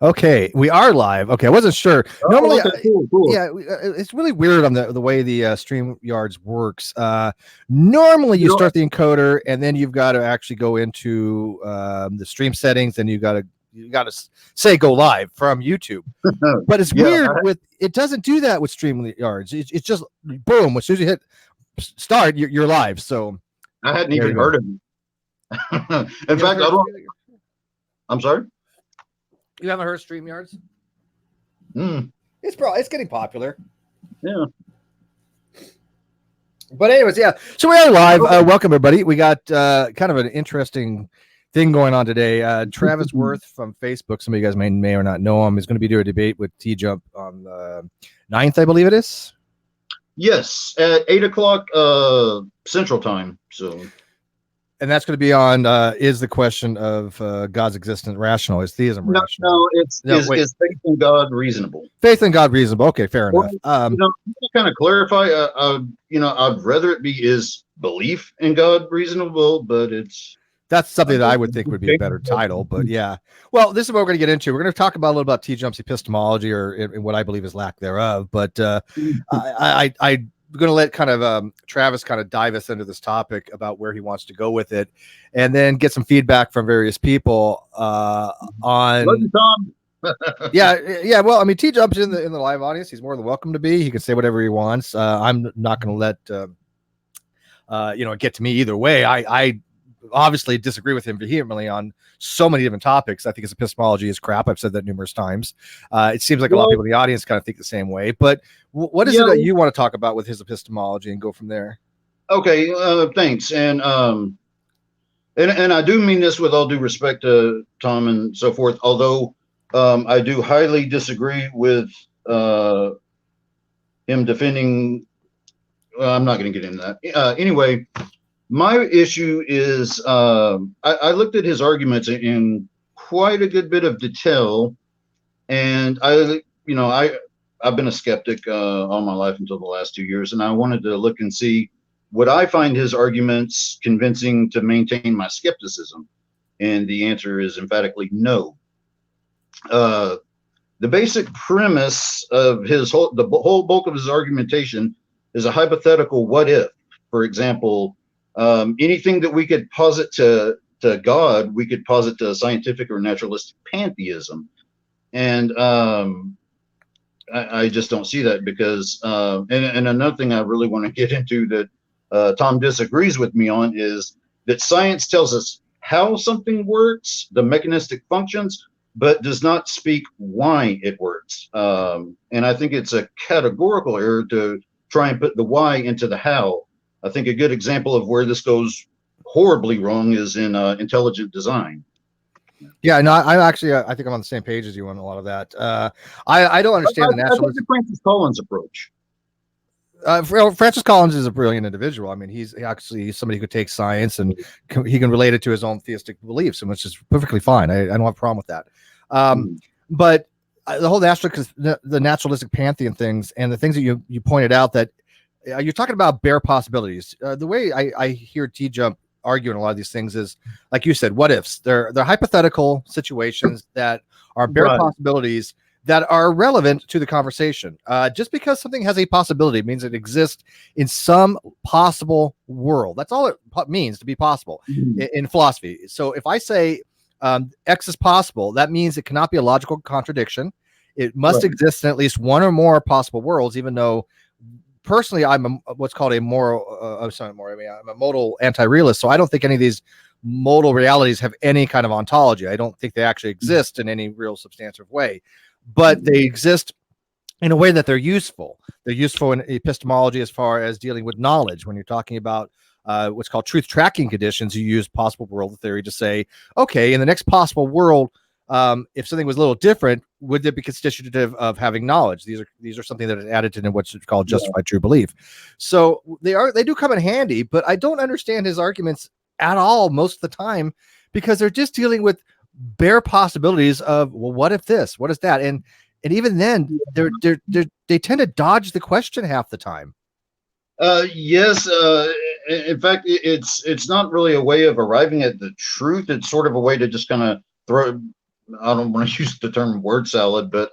Okay, we are live. Okay, I wasn't sure. Normally, okay, cool. yeah, it's really weird on the way the StreamYards works. Normally, you start the encoder, and then you've got to actually go into the stream settings, and you got to say go live from YouTube. But it's weird with it doesn't do that with StreamYards. It's just boom. As soon as you hit start, you're live. So I hadn't even heard of it. In fact, I don't. I'm sorry. You haven't heard StreamYards? It's getting popular. Yeah. But anyways, yeah. So we are live. Welcome everybody. We got kind of an interesting thing going on today. Travis Worth from Facebook. Some of you guys may or not know him. Is going to be doing a debate with TJump on the 9th, I believe it is. Yes, at 8:00 Central Time. So. And that's going to be on, is the question of God's existence rational? Is theism rational? No, is faith in God reasonable? Faith in God reasonable. Okay, fair enough. To kind of clarify, I'd rather it be is belief in God reasonable, but that's something that I would think would be a better title. But yeah, well, this is what we're going to get into. We're going to talk about a little about TJump's epistemology, or in what I believe is lack thereof. But we're going to let kind of Travis kind of dive us into this topic about where he wants to go with it, and then get some feedback from various people on. Love you, Tom. yeah. Well, I mean, TJump's in the live audience. He's more than welcome to be. He can say whatever he wants. I'm not going to let get to me either way. I obviously disagree with him vehemently on so many different topics. I think his epistemology is crap. I've said that numerous times. It seems like a lot of people in the audience kind of think the same way. But what is it that you want to talk about with his epistemology and go from there? Okay, thanks. And I do mean this with all due respect to Tom and so forth, although I do highly disagree with him defending. I'm not going to get into that. Anyway, my issue is I looked at his arguments in quite a good bit of detail, and I've been a skeptic all my life until the last 2 years, and I wanted to look and see would I find his arguments convincing to maintain my skepticism, and the answer is emphatically no. The basic premise of the whole bulk of his argumentation is a hypothetical what if. For example, anything that we could posit to God, we could posit to scientific or naturalistic pantheism. And I just don't see that because, and another thing I really want to get into that Tom disagrees with me on is that science tells us how something works, the mechanistic functions, but does not speak why it works. And I think it's a categorical error to try and put the why into the how. I think a good example of where this goes horribly wrong is in intelligent design. Yeah, no, I think I'm on the same page as you on a lot of that. I don't understand the naturalism. I think the Francis Collins approach. Francis Collins is a brilliant individual. I mean, he's actually somebody who could take science and he can relate it to his own theistic beliefs, and which is perfectly fine. I don't have a problem with that. But the whole the naturalistic pantheon things and the things that you pointed out that you're talking about bare possibilities. The way I hear TJump arguing a lot of these things is, like you said, what ifs. They're hypothetical situations that are bare possibilities that are relevant to the conversation. Just because something has a possibility means it exists in some possible world. That's all it means to be possible in philosophy. So if I say X is possible, that means it cannot be a logical contradiction. It must exist in at least one or more possible worlds, even though personally, I'm what's called a moral. I'm a modal anti-realist, so I don't think any of these modal realities have any kind of ontology. I don't think they actually exist in any real substantive way, but they exist in a way that they're useful. They're useful in epistemology as far as dealing with knowledge. When you're talking about what's called truth tracking conditions, you use possible world theory to say, okay, in the next possible world, if something was a little different, would it be constitutive of having knowledge? These are something that is added to what's called justified true belief. So they do come in handy, but I don't understand his arguments at all most of the time because they're just dealing with bare possibilities of, well, what if this, what is that, and even then they tend to dodge the question half the time. Yes, in fact, it's not really a way of arriving at the truth. It's sort of a way to just kind of throw. I don't want to use the term word salad, but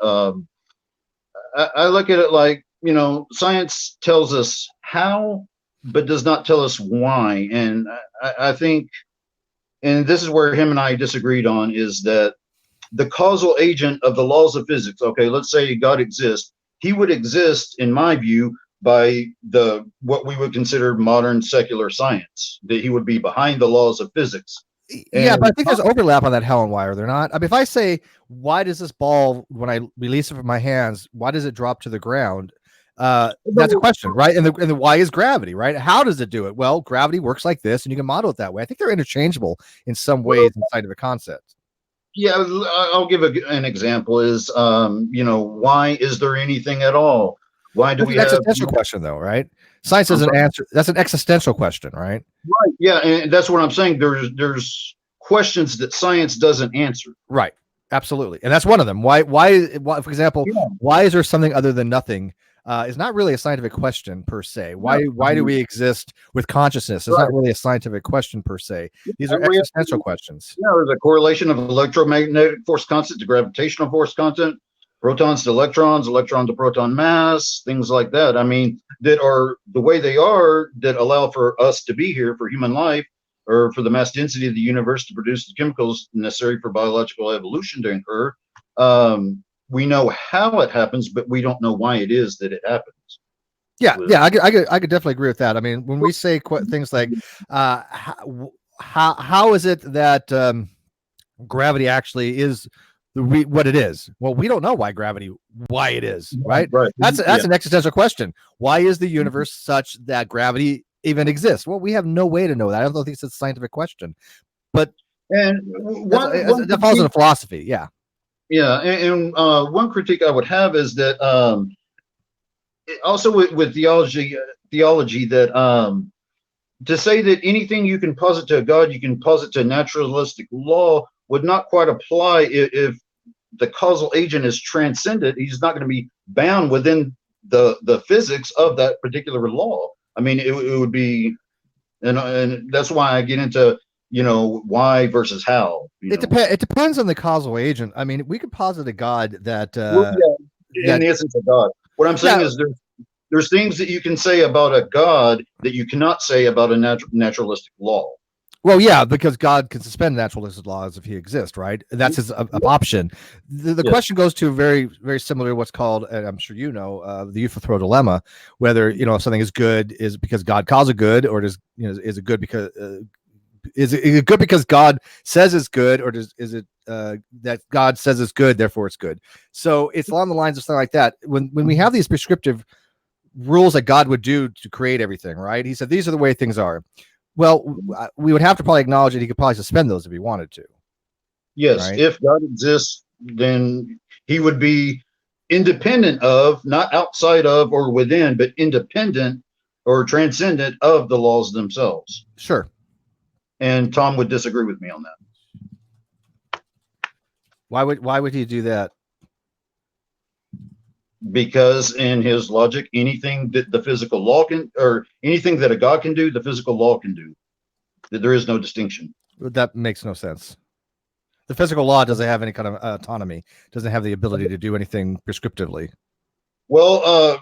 I look at it like, science tells us how, but does not tell us why. And I think, and this is where him and I disagreed on, is that the causal agent of the laws of physics. Okay, let's say God exists. He would exist, in my view, by what we would consider modern secular science. That he would be behind the laws of physics. Yeah, but I think there's overlap on that Helen wire. They're not. I mean, if I say, why does this ball, when I release it from my hands, why does it drop to the ground? That's a question, right? And the why is gravity, right? How does it do it? Well, gravity works like this, and you can model it that way. I think they're interchangeable in some ways inside of a concept. Yeah, I'll give an example. Is why is there anything at all? Why do we have? That's an existential question, though, right? Science doesn't answer. That's an existential question, right? Right. Yeah, and that's what I'm saying. There's questions that science doesn't answer. Right. Absolutely, and that's one of them. Why for example, why is there something other than nothing? Is not really a scientific question per se. Why do we exist with consciousness? It's not really a scientific question per se. These are existential questions. Yeah, there's a correlation of electromagnetic force constant to gravitational force constant, protons to electrons, electron to proton mass, things like that. I mean, that are the way they are, that allow for us to be here, for human life, or for the mass density of the universe to produce the chemicals necessary for biological evolution to occur. We know how it happens, but we don't know why it is that it happens. Yeah, I could definitely agree with that. I mean, when we say things like, how is it that gravity actually is what it is? Well, we don't know why it is, right? That's an existential question. Why is the universe such that gravity even exists? Well, we have no way to know that. I don't think it's a scientific question, but that falls into philosophy. Yeah. Yeah, and one critique I would have is that also with theology that to say that anything you can posit to a God, you can posit to naturalistic law would not quite apply if the causal agent is transcendent. He's not going to be bound within the physics of that particular law. I mean, it would be, and that's why I get into why versus how. It depends on the causal agent. I mean, we could posit a God that in the essence of God. What I'm saying is there's things that you can say about a God that you cannot say about a naturalistic law. Well, yeah, because God can suspend naturalistic laws if he exists, right? That's his option. The question goes to very, very similar to what's called, and I'm sure the euthyphro dilemma, whether something is good is because God calls it good, or is it good because is it good because God says it's good, or is it that God says it's good, therefore it's good? So it's along the lines of something like that. When we have these prescriptive rules that God would do to create everything, right? He said these are the way things are. Well, we would have to probably acknowledge that he could probably suspend those if he wanted to. Yes, right? If God exists, then he would be independent of, not outside of or within, but independent or transcendent of the laws themselves. Sure. And Tom would disagree with me on that. Why would he do that? Because in his logic, anything that the physical law can, or anything that a God can do, the physical law can do. There is no distinction. That makes no sense. The physical law doesn't have any kind of autonomy, doesn't have the ability to do anything prescriptively. Well,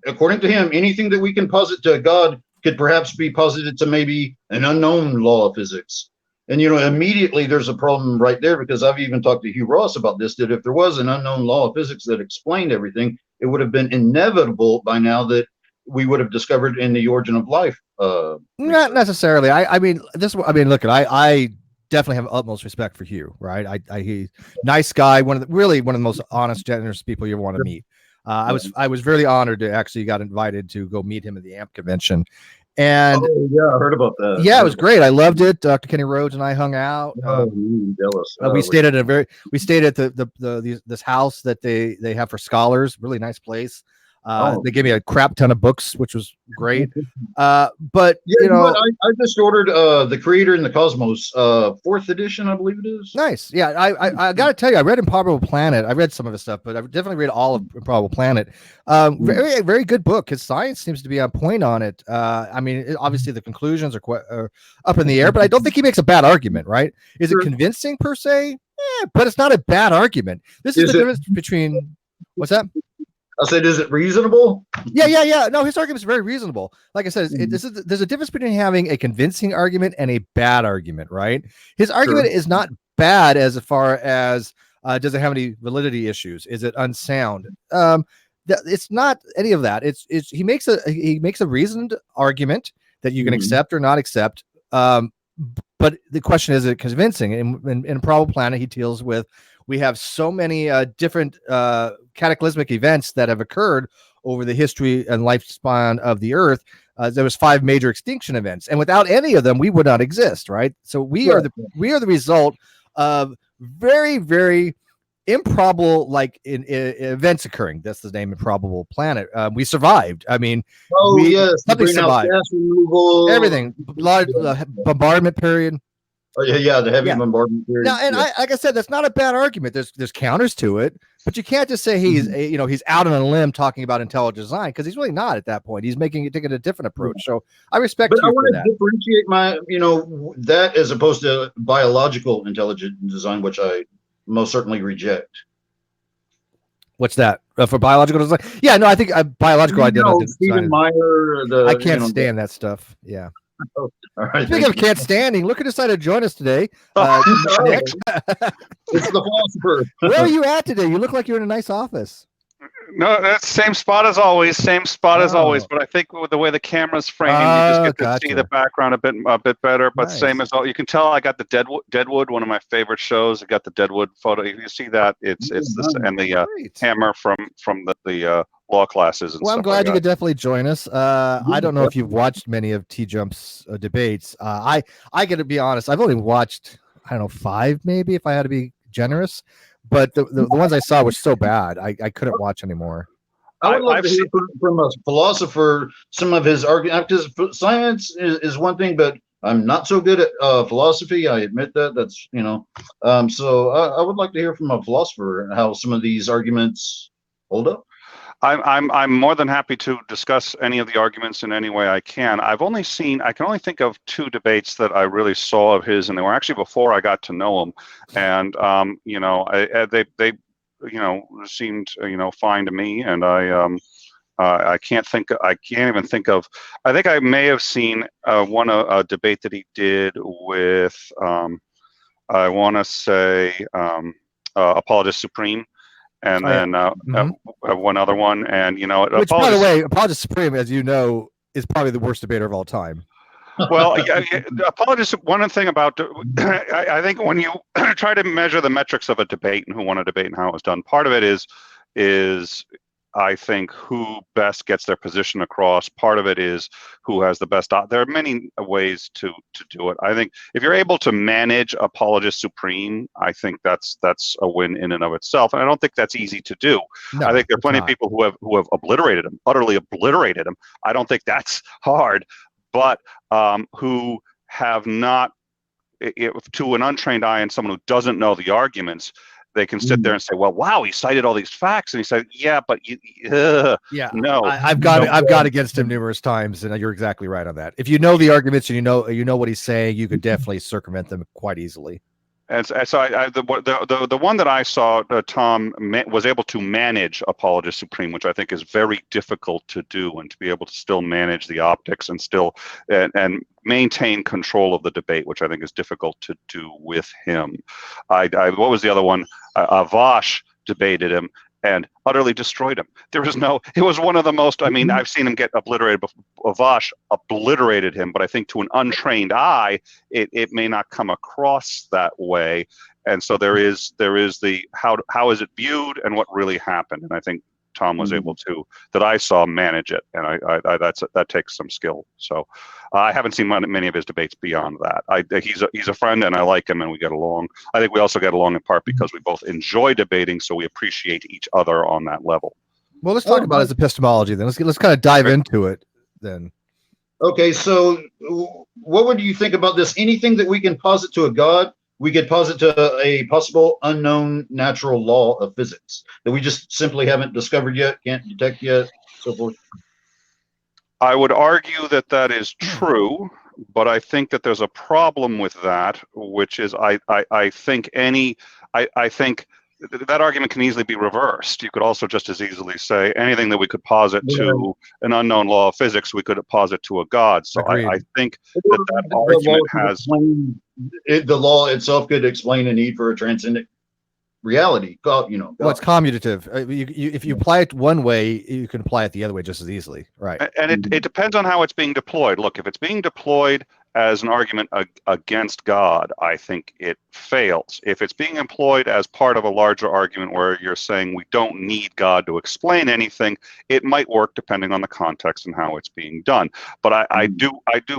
according to him, anything that we can posit to a God could perhaps be posited to maybe an unknown law of physics. And, immediately there's a problem right there, because I've even talked to Hugh Ross about this, that if there was an unknown law of physics that explained everything, it would have been inevitable by now that we would have discovered in the origin of life. Not necessarily. I mean, look, I definitely have utmost respect for Hugh, right? He's nice guy, one of the most honest, generous people you ever want to meet. I was really honored to actually got invited to go meet him at the AMP convention. And I heard about that. Yeah, it was great. I loved it. Dr. Kenny Rhodes and I hung out. Jealous. We stayed at this house that they have for scholars. Really nice place. Oh. They gave me a crap ton of books, which was great. But Yeah, you know, I just ordered The Creator and the Cosmos, 4th edition, I believe it is. nice. Yeah, I got to tell you, I read Improbable Planet. I read some of his stuff, but I definitely read all of Improbable Planet. Very, very good book. His science seems to be on point on it. I mean, obviously the conclusions are up in the air, but I don't think he makes a bad argument, right? Is it convincing per se? Yeah, but it's not a bad argument. This is the difference between, what's that? I said, is it reasonable? Yeah. No, his argument is very reasonable. Like I said, there's a difference between having a convincing argument and a bad argument, right? His argument is not bad as far as does it have any validity issues? Is it unsound? It's not any of that. He makes a reasoned argument that you can accept or not accept. But the question is it convincing? In Probable Planet, he deals with, we have so many different cataclysmic events that have occurred over the history and lifespan of the Earth. There was 5 major extinction events, and without any of them, we would not exist, right? So we are the result of very, very improbable events occurring. That's the name, Improbable Planet. We survived. I mean, something survived. Gas removal, everything. Large bombardment period. Oh yeah, the heavy bombardment period. Now, and like I said, that's not a bad argument. There's counters to it, but you can't just say he's he's out on a limb talking about intelligent design, because he's really not at that point. He's taking a different approach. So I respect. But I want to differentiate my that as opposed to biological intelligent design, which I most certainly reject. What's that for biological design? Yeah, no, I think biological identity. Stephen Meyer. I can't stand that stuff. Yeah. All right, speaking of can't standing, look who decided to join us today. It's the philosopher. Where are you at today? You look like you're in a nice office. No, that's same spot as always. But I think with the way the camera's framing, you just get to see the background a bit better. But nice. Same as all, you can tell I got the Deadwood, one of my favorite shows. I got the Deadwood photo. You see that it's this and the hammer from the law classes. Well, I'm glad you could definitely join us. I don't know if you've watched many of TJump's debates. I got to be honest. I've only watched 5 maybe, if I had to be generous. But the ones I saw were so bad, I couldn't watch anymore. I would love to hear from a philosopher some of his arguments, because science is one thing, but I'm not so good at philosophy. I admit that. That's so I would like to hear from a philosopher how some of these arguments hold up. I'm more than happy to discuss any of the arguments in any way I can. I can only think of 2 debates that I really saw of his, and they were actually before I got to know him. And they seemed fine to me. And I can't even think of. I think I may have seen a debate that he did with I want to say Apologist Supreme. And then one other one, and which, by the way, Apologist Supreme, as you know, is probably the worst debater of all time. Well, Apologist. One thing about I think when you try to measure the metrics of a debate and who won a debate and how it was done, part of it is I think who best gets their position across. Part of it is who has the best. There are many ways to do it. I think if you're able to manage Apologist Supreme, I think that's a win in and of itself. And I don't think that's easy to do. No, I think there are plenty of people who have obliterated him, utterly obliterated him. I don't think that's hard, but who have not, to an untrained eye and someone who doesn't know the arguments, they can sit there and say, "Well, wow, he cited all these facts," and he said, "Yeah, but no." I've got against him numerous times, and you're exactly right on that. If you know the arguments and you know what he's saying, you could definitely circumvent them quite easily. And so the one that I saw, Tom was able to manage Apologist Supreme, which I think is very difficult to do, and to be able to still manage the optics and still and maintain control of the debate, which I think is difficult to do with him. What was the other one? Vosh debated him and utterly destroyed him. It was one of the most, I've seen him get obliterated before. Vosh obliterated him, but I think to an untrained eye, it may not come across that way. And so there is the how is it viewed and what really happened. And I think Tom was able to, that I saw, manage it, and that takes some skill. So I haven't seen many of his debates beyond that. He's a friend, and I like him, and we get along. I think we also get along in part because we both enjoy debating, so we appreciate each other on that level. Well, let's talk about his epistemology then. Let's kind of dive into it then. Okay, so what would you think about this? Anything that we can posit to a God, we could posit to a possible unknown natural law of physics that we just simply haven't discovered yet, can't detect yet, so forth. I would argue that that is true, but I think that there's a problem with that, which is I think that argument can easily be reversed. You could also just as easily say anything that we could posit to an unknown law of physics, we could posit to a God. So I think that argument has the law itself could explain a need for a transcendent reality. God, God. Well, it's commutative. If you apply it one way, you can apply it the other way just as easily, right? And it depends on how it's being deployed. Look, if it's being deployed as an argument against God, I think it fails. If it's being employed as part of a larger argument where you're saying we don't need God to explain anything, it might work depending on the context and how it's being done. But I do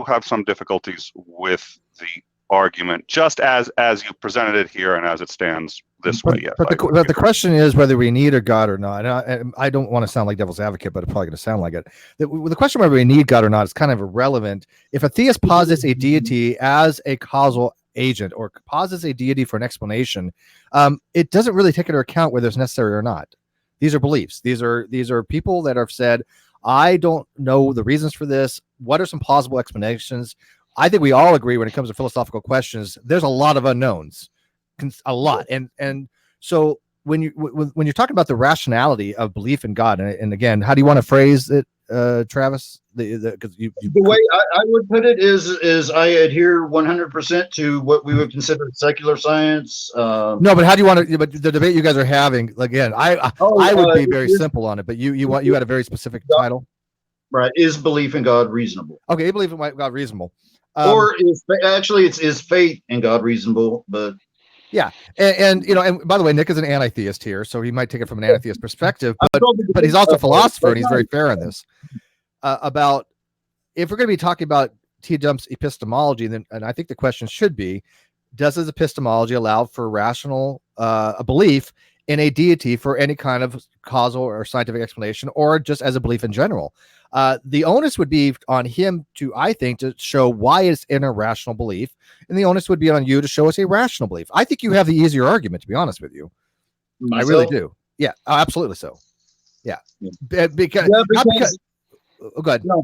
have some difficulties with the argument just as you presented it here and as it stands this way. Yes, but the question is whether we need a God or not. And I don't want to sound like devil's advocate, but it's probably going to sound like it. The question whether we need God or not is kind of irrelevant. If a theist posits a deity as a causal agent or posits a deity for an explanation, it doesn't really take into account whether it's necessary or not. These are beliefs. These are people that have said, I don't know the reasons for this. What are some plausible explanations? I think we all agree when it comes to philosophical questions, there's a lot of unknowns, a lot. And so when you're talking about the rationality of belief in God, and again, how do you want to phrase it, Travis? The way I would put it is I adhere 100% to what we would consider secular science. No, but how do you want to? But the debate you guys are having, again, I would be very simple on it, but you had a very specific title, right? Is belief in God reasonable? Okay, belief in God reasonable. Or is faith in God reasonable? But yeah, and by the way, Nick is an anti-theist here, so he might take it from an anti-theist perspective, but he's also a philosopher, and he's very fair on this. About if we're going to be talking about TJump's epistemology, then, and I think the question should be, does his epistemology allow for rational a belief in a deity for any kind of causal or scientific explanation, or just as a belief in general? The onus would be on him I think, to show why it's in a rational belief, and the onus would be on you to show us a rational belief. I think you have the easier argument, to be honest with you. Myself? I really do. Yeah, absolutely so. Yeah, because not because. Oh, go ahead. No,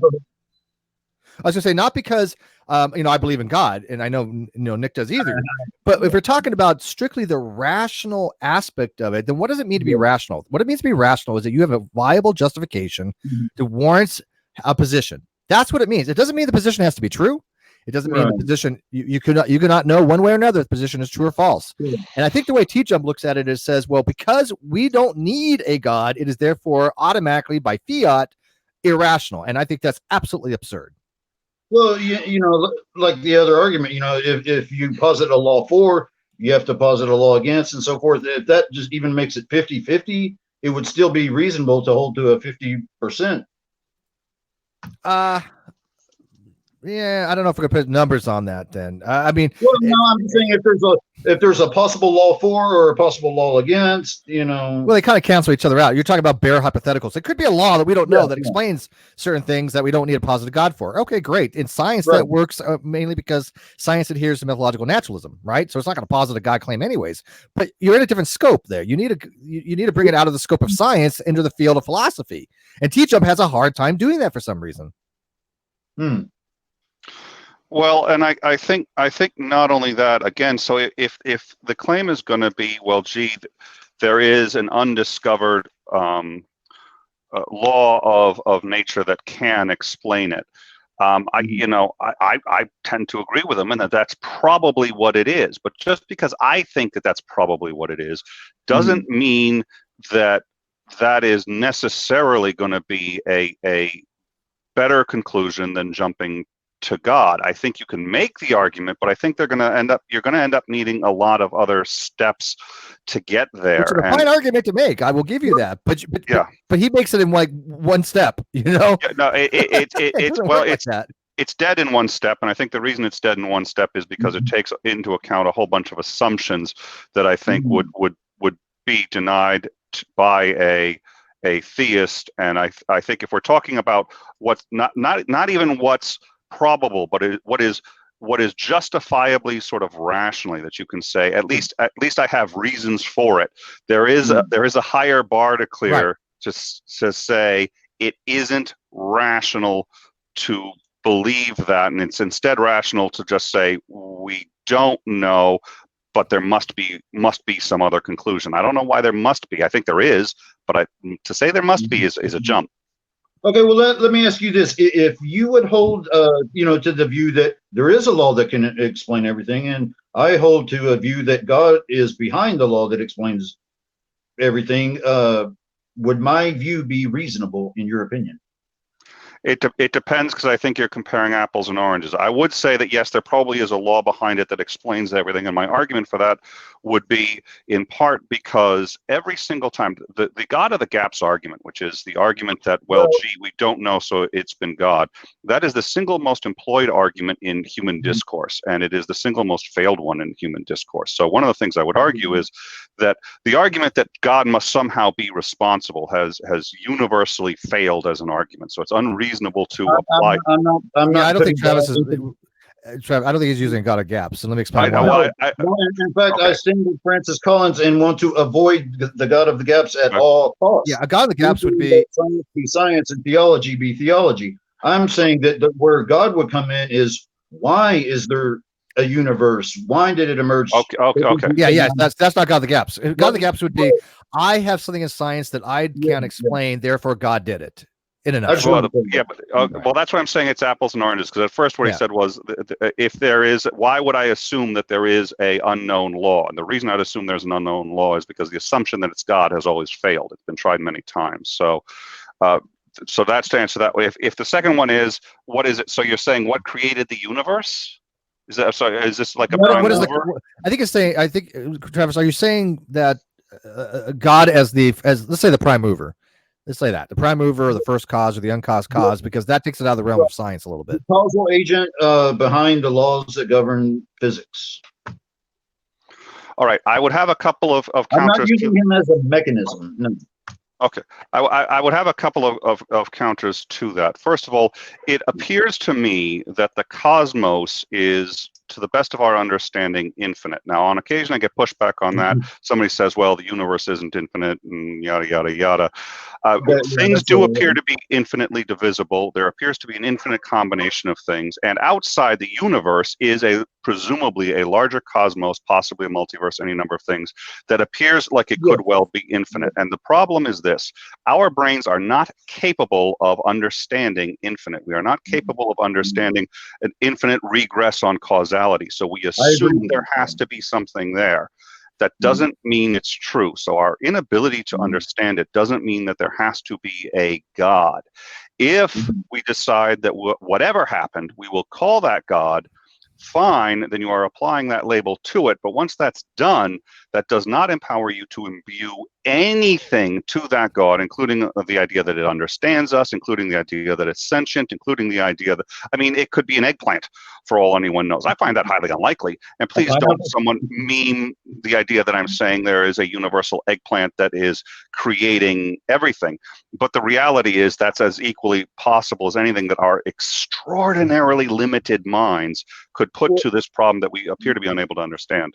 I was going to say, not because I believe in God, and I know Nick does either. But if we're talking about strictly the rational aspect of it, then what does it mean to be rational? What it means to be rational is that you have a viable justification that warrants a position. That's what it means. It doesn't mean the position has to be true. It doesn't mean the position you cannot know one way or another if the position is true or false. Yeah. And I think the way TJump looks at it is says, well, because we don't need a God, it is therefore automatically by fiat irrational. And I think that's absolutely absurd. Well, like the other argument, if you posit a law for, you have to posit a law against and so forth. If that just even makes it 50-50, it would still be reasonable to hold to a 50%. Yeah, I don't know if we're gonna put numbers on that. Then I mean, well, no, I'm saying if there's a possible law for or a possible law against, well, they kind of cancel each other out. You're talking about bare hypotheticals. It could be a law that we don't know that explains certain things that we don't need a positive God for. Okay, great. In science, that works mainly because science adheres to methodological naturalism, right? So it's not going to posit a God claim anyways. But you're in a different scope there. You need to bring it out of the scope of science into the field of philosophy. And TJump has a hard time doing that for some reason. Well, and I think not only that, again, so if the claim is going to be, well, gee, there is an undiscovered law of nature that can explain it, I tend to agree with them, and that's probably what it is. But just because I think that that's probably what it is doesn't mean that is necessarily going to be a better conclusion than jumping to God. I think you can make the argument, but I think you're going to end up needing a lot of other steps to get there. It's a fine argument to make. I will give you that, but he makes it in like one step. Yeah, no, it's dead in one step, and I think the reason it's dead in one step is because it takes into account a whole bunch of assumptions that I think would be denied by a theist, and I think if we're talking about what's not even what's probable, but what is justifiably sort of rationally that you can say at least I have reasons for it. There is a higher bar to clear, right, to say it isn't rational to believe that, and it's instead rational to just say we don't know, but there must be some other conclusion. I don't know why there must be. I think there is, but to say there must be is a jump. Okay, well, let me ask you this. If you would hold, to the view that there is a law that can explain everything, and I hold to a view that God is behind the law that explains everything, would my view be reasonable in your opinion? It depends, because I think you're comparing apples and oranges. I would say that yes, there probably is a law behind it that explains everything, and my argument for that would be in part because every single time the God of the gaps argument, which is the argument that, well, gee, we don't know, so it's been God, that is the single most employed argument in human discourse, and it is the single most failed one in human discourse. So one of the things I would argue is that the argument that God must somehow be responsible has universally failed as an argument. So it's unreasonable to apply. I don't think Travis is. Travis, I don't think he's using God of gaps. And let me explain why. In fact, I stand with Francis Collins and want to avoid the God of the gaps at all costs. Yeah, a God of the gaps would be science be science and theology be theology. I'm saying that where God would come in is, why is there a universe? Why did it emerge? Okay. Yeah. That's not God of the gaps. God of the gaps would be, I have something in science that I can't explain, therefore God did it. In a nutshell. Well, that's why I'm saying it's apples and oranges, because at first what he said was, if there is, why would I assume that there is a unknown law? And the reason I'd assume there's an unknown law is because the assumption that it's God has always failed. It's been tried many times. So that's to answer that way. If the second one is, what is it? So you're saying what created the universe? Is this like a prime mover? I think it's saying. I think, Travis, are you saying that God as let's say the prime mover? Let's say that the prime mover, or the first cause, or the uncaused cause, because that takes it out of the realm of science a little bit. The causal agent behind the laws that govern physics. All right, I would have a couple of counters. I'm not using him as a mechanism. No. Okay, I would have a couple of counters to that. First of all, it appears to me that the cosmos is, to the best of our understanding, infinite. Now, on occasion, I get pushback on that. Somebody says, well, the universe isn't infinite, and yada, yada, yada. Things do appear to be infinitely divisible. There appears to be an infinite combination of things. And outside the universe is presumably a larger cosmos, possibly a multiverse, any number of things, that appears like it could well be infinite. And the problem is this: our brains are not capable of understanding infinite. We are not capable of understanding an infinite regress on causality. So we assume there has to be something there. That doesn't mean it's true. So our inability to understand it doesn't mean that there has to be a God. If we decide that whatever happened, we will call that God, fine, then you are applying that label to it. But once that's done, that does not empower you to imbue anything to that God, including the idea that it understands us, including the idea that it's sentient, including the idea that, I mean, it could be an eggplant for all anyone knows. I find that highly unlikely. And please don't someone meme the idea that I'm saying there is a universal eggplant that is creating everything. But the reality is that's as equally possible as anything that our extraordinarily limited minds could put to this problem that we appear to be unable to understand.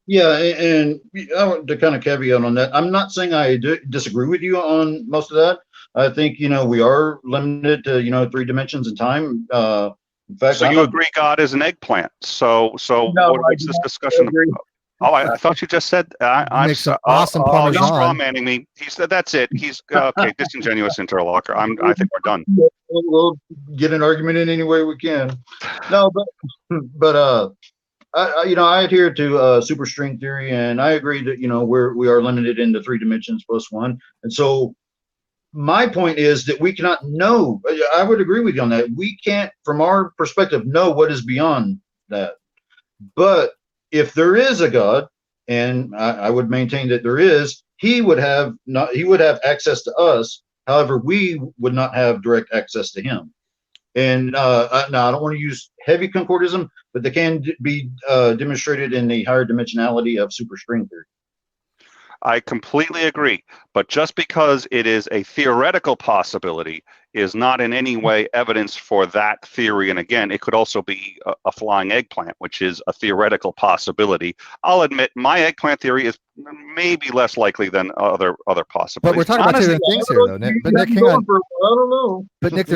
Yeah, and I want to kind of caveat on that. I'm not saying I disagree with you on most of that. I think, we are limited to, 3 dimensions in time. In fact, so you agree God is an eggplant. So no, what's this discussion about? Oh, I thought you just said I'm some awesome Parmesan. He's straw manning me. He said that's it. He's okay. Disingenuous interlocutor. I think we're done. We'll get an argument in any way we can. No, but I adhere to superstring theory, and I agree that we are limited into 3 dimensions plus 1, and so my point is that we cannot know. I would agree with you on that. We can't, from our perspective, know what is beyond that. But if there is a God, and I would maintain that there is, he would have access to us. However, we would not have direct access to him. And now I don't want to use heavy concordism, but they can be demonstrated in the higher dimensionality of superstring theory. I completely agree. But just because it is a theoretical possibility is not in any way evidence for that theory. And again, it could also be a flying eggplant, which is a theoretical possibility. I'll admit my eggplant theory is maybe less likely than other possibilities. But we're talking about two different things here, though, Nick. But Nick, hang on. I don't know. But Nick,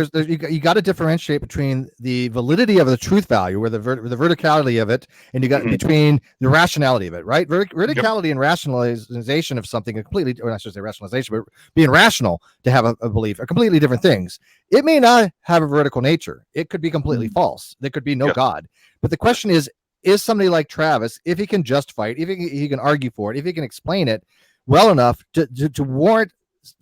you got to differentiate between the validity of the truth value, or the verticality of it, and you got between the rationality of it, right? Verticality and rationalization of something completely, or I should say rationalization, but being rational to have a belief are completely different things. It may not have a vertical nature. It could be completely false. There could be no God. But the question is somebody like Travis, if he can justify it, if he can argue for it, if he can explain it well enough to warrant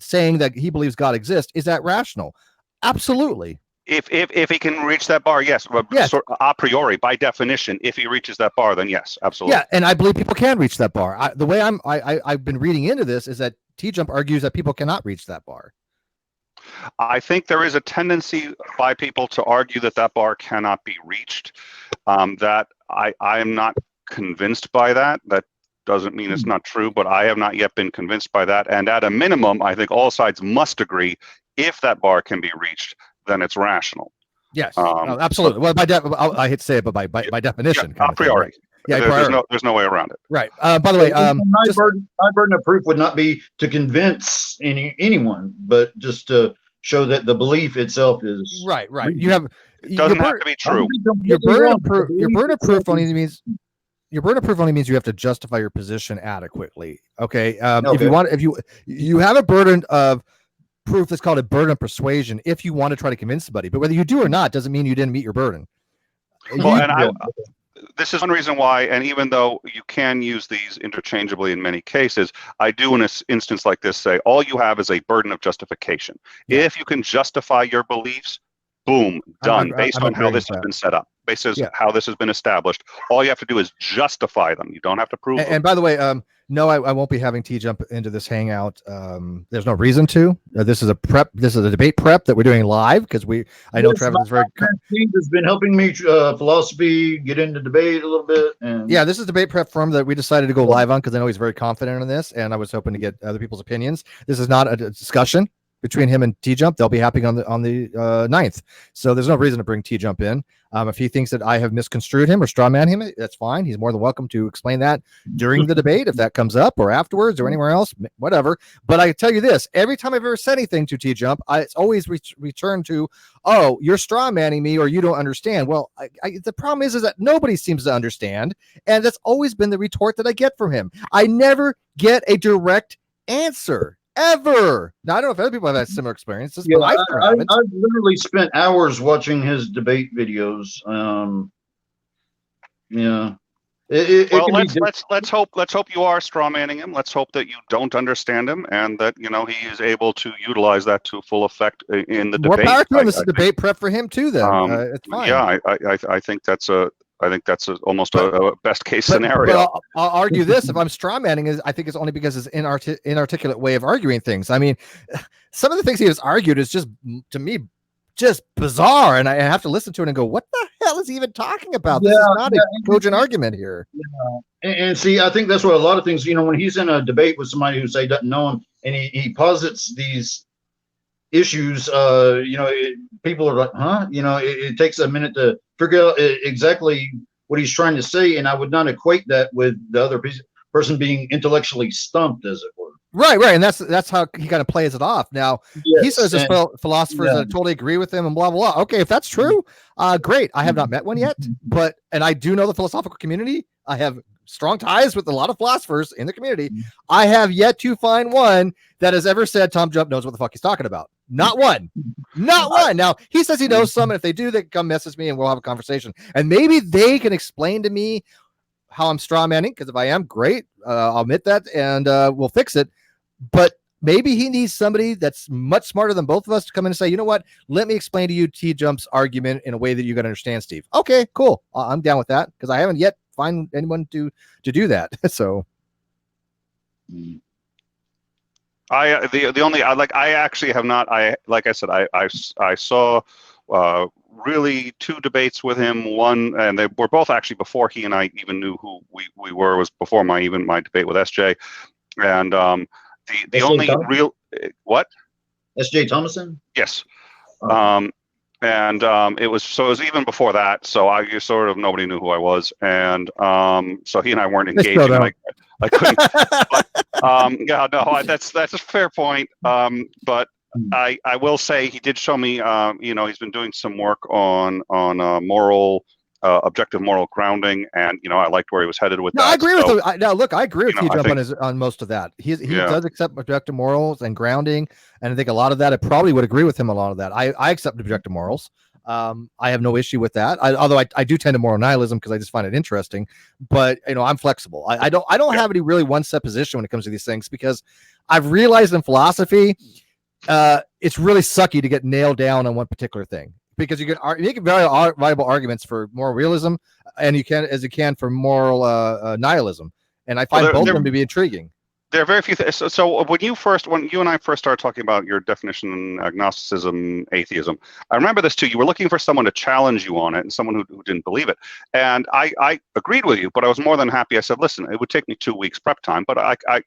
saying that he believes God exists, is that rational? Absolutely. If he can reach that bar, yes. Yes. A priori, by definition, if he reaches that bar, then yes, absolutely. Yeah, and I believe people can reach that bar. The way I've been reading into this is that TJump argues that people cannot reach that bar. I think there is a tendency by people to argue that bar cannot be reached. That I am not convinced by that. That doesn't mean it's not true, but I have not yet been convinced by that. And at a minimum, I think all sides must agree if that bar can be reached, then it's rational. Yes, absolutely. Well, I hate to say it, but by definition, a priori. Right? There's no way around it. Right. By the way, my burden of proof would not be to convince anyone, but just to show that the belief itself is right. You have it doesn't have to be true. Your burden of proof only means you have to justify your position adequately. Okay. If you have a burden of proof that's called a burden of persuasion if you want to try to convince somebody, but whether you do or not doesn't mean you didn't meet your burden. This is one reason why, and even though you can use these interchangeably in many cases, I do in an instance like this say all you have is a burden of justification. Yeah. If you can justify your beliefs, boom, done, based on how this has been set up, based on how this has been established. All you have to do is justify them. You don't have to prove them. And by the way, no, I won't be having TJump into this hangout. There's no reason to. This is a prep. This is a debate prep that we're doing live because I know Travis is very. Steve has been helping me philosophy get into debate a little bit. And yeah, this is debate prep for him that we decided to go live on because I know he's very confident in this, and I was hoping to get other people's opinions. This is not a discussion between him and TJump. They'll be happening on the 9th. So there's no reason to bring TJump in. If he thinks that I have misconstrued him or strawman him, that's fine. He's more than welcome to explain that during the debate if that comes up or afterwards or anywhere else, whatever. But I tell you this, every time I've ever said anything to TJump, it's always returned to, oh, you're strawmanning me or you don't understand. Well, the problem is that nobody seems to understand. And that's always been the retort that I get from him. I never get a direct answer. Ever. Now, I don't know if other people have had similar experiences, but I've literally spent hours watching his debate videos. Let's hope you are strawmanning him. Let's hope that you don't understand him and that he is able to utilize that to full effect in the debate. More power to him. This is debate prep for him too. Then it's fine. Yeah, I think that's almost a best case scenario. But I'll argue this: if I'm strawmanning, I think it's only because it's inarticulate way of arguing things. I mean, some of the things he has argued is just, to me, just bizarre, and I have to listen to it and go, "What the hell is he even talking about? This is not a cogent argument here." Yeah. And see, I think that's what a lot of things. When he's in a debate with somebody who say doesn't know him, and he posits these issues, people are like, huh? It takes a minute to figure out exactly what he's trying to say, and I would not equate that with the other person being intellectually stumped, as it were. Right, and that's how he kind of plays it off. Now, he says there's philosophers that totally agree with him and blah, blah, blah. Okay, if that's true, great. I have not met one yet, and I do know the philosophical community. I have strong ties with a lot of philosophers in the community. I have yet to find one that has ever said TJump knows what the fuck he's talking about. Not one. Not one. Now, he says he knows some, and if they do, they can come message me and we'll have a conversation. And maybe they can explain to me how I'm strawmanning, because if I am, great. I'll admit that, and we'll fix it. But maybe he needs somebody that's much smarter than both of us to come in and say, you know what? Let me explain to you TJump's argument in a way that you can understand, Steve. Okay, cool. I'm down with that, because I haven't yet find anyone to do that. So I actually have not. Like I said, I saw really two debates with him. One, and they were both actually before he and I even knew who we were. It was before my debate with SJ. And the only Thompson? real what? S.J. Thomason? Yes. Oh. And it was even before that. So I sort of nobody knew who I was, and so he and I weren't engaging. And I couldn't. But yeah, no, that's a fair point. But I will say he did show me. He's been doing some work on moral. Objective moral grounding, and I liked where he was headed with that. I agree with him. Now, look, I agree with TJump on most of that. He Yeah. does accept objective morals and grounding, and I think a lot of that, I probably would agree with him a lot of that. I accept objective morals. I have no issue with that. Although I do tend to moral nihilism because I just find it interesting. But I'm flexible. I don't have any really one set position when it comes to these things, because I've realized in philosophy, it's really sucky to get nailed down on one particular thing. Because you can make very viable arguments for moral realism, and you can for moral nihilism, and I find both of them to be intriguing. There are very few things. So when you and I first started talking about your definition, agnosticism, atheism, I remember this too. You were looking for someone to challenge you on it, and someone who didn't believe it. And I agreed with you, but I was more than happy. I said, listen, it would take me 2 weeks prep time, but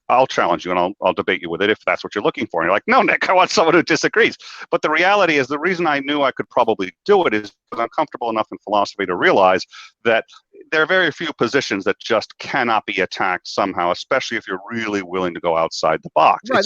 I'll challenge you, and I'll debate you with it if that's what you're looking for. And you're like, no, Nick, I want someone who disagrees. But the reality is, the reason I knew I could probably do it is because I'm comfortable enough in philosophy to realize that there are very few positions that just cannot be attacked somehow, especially if you're really willing to go outside the box. Right,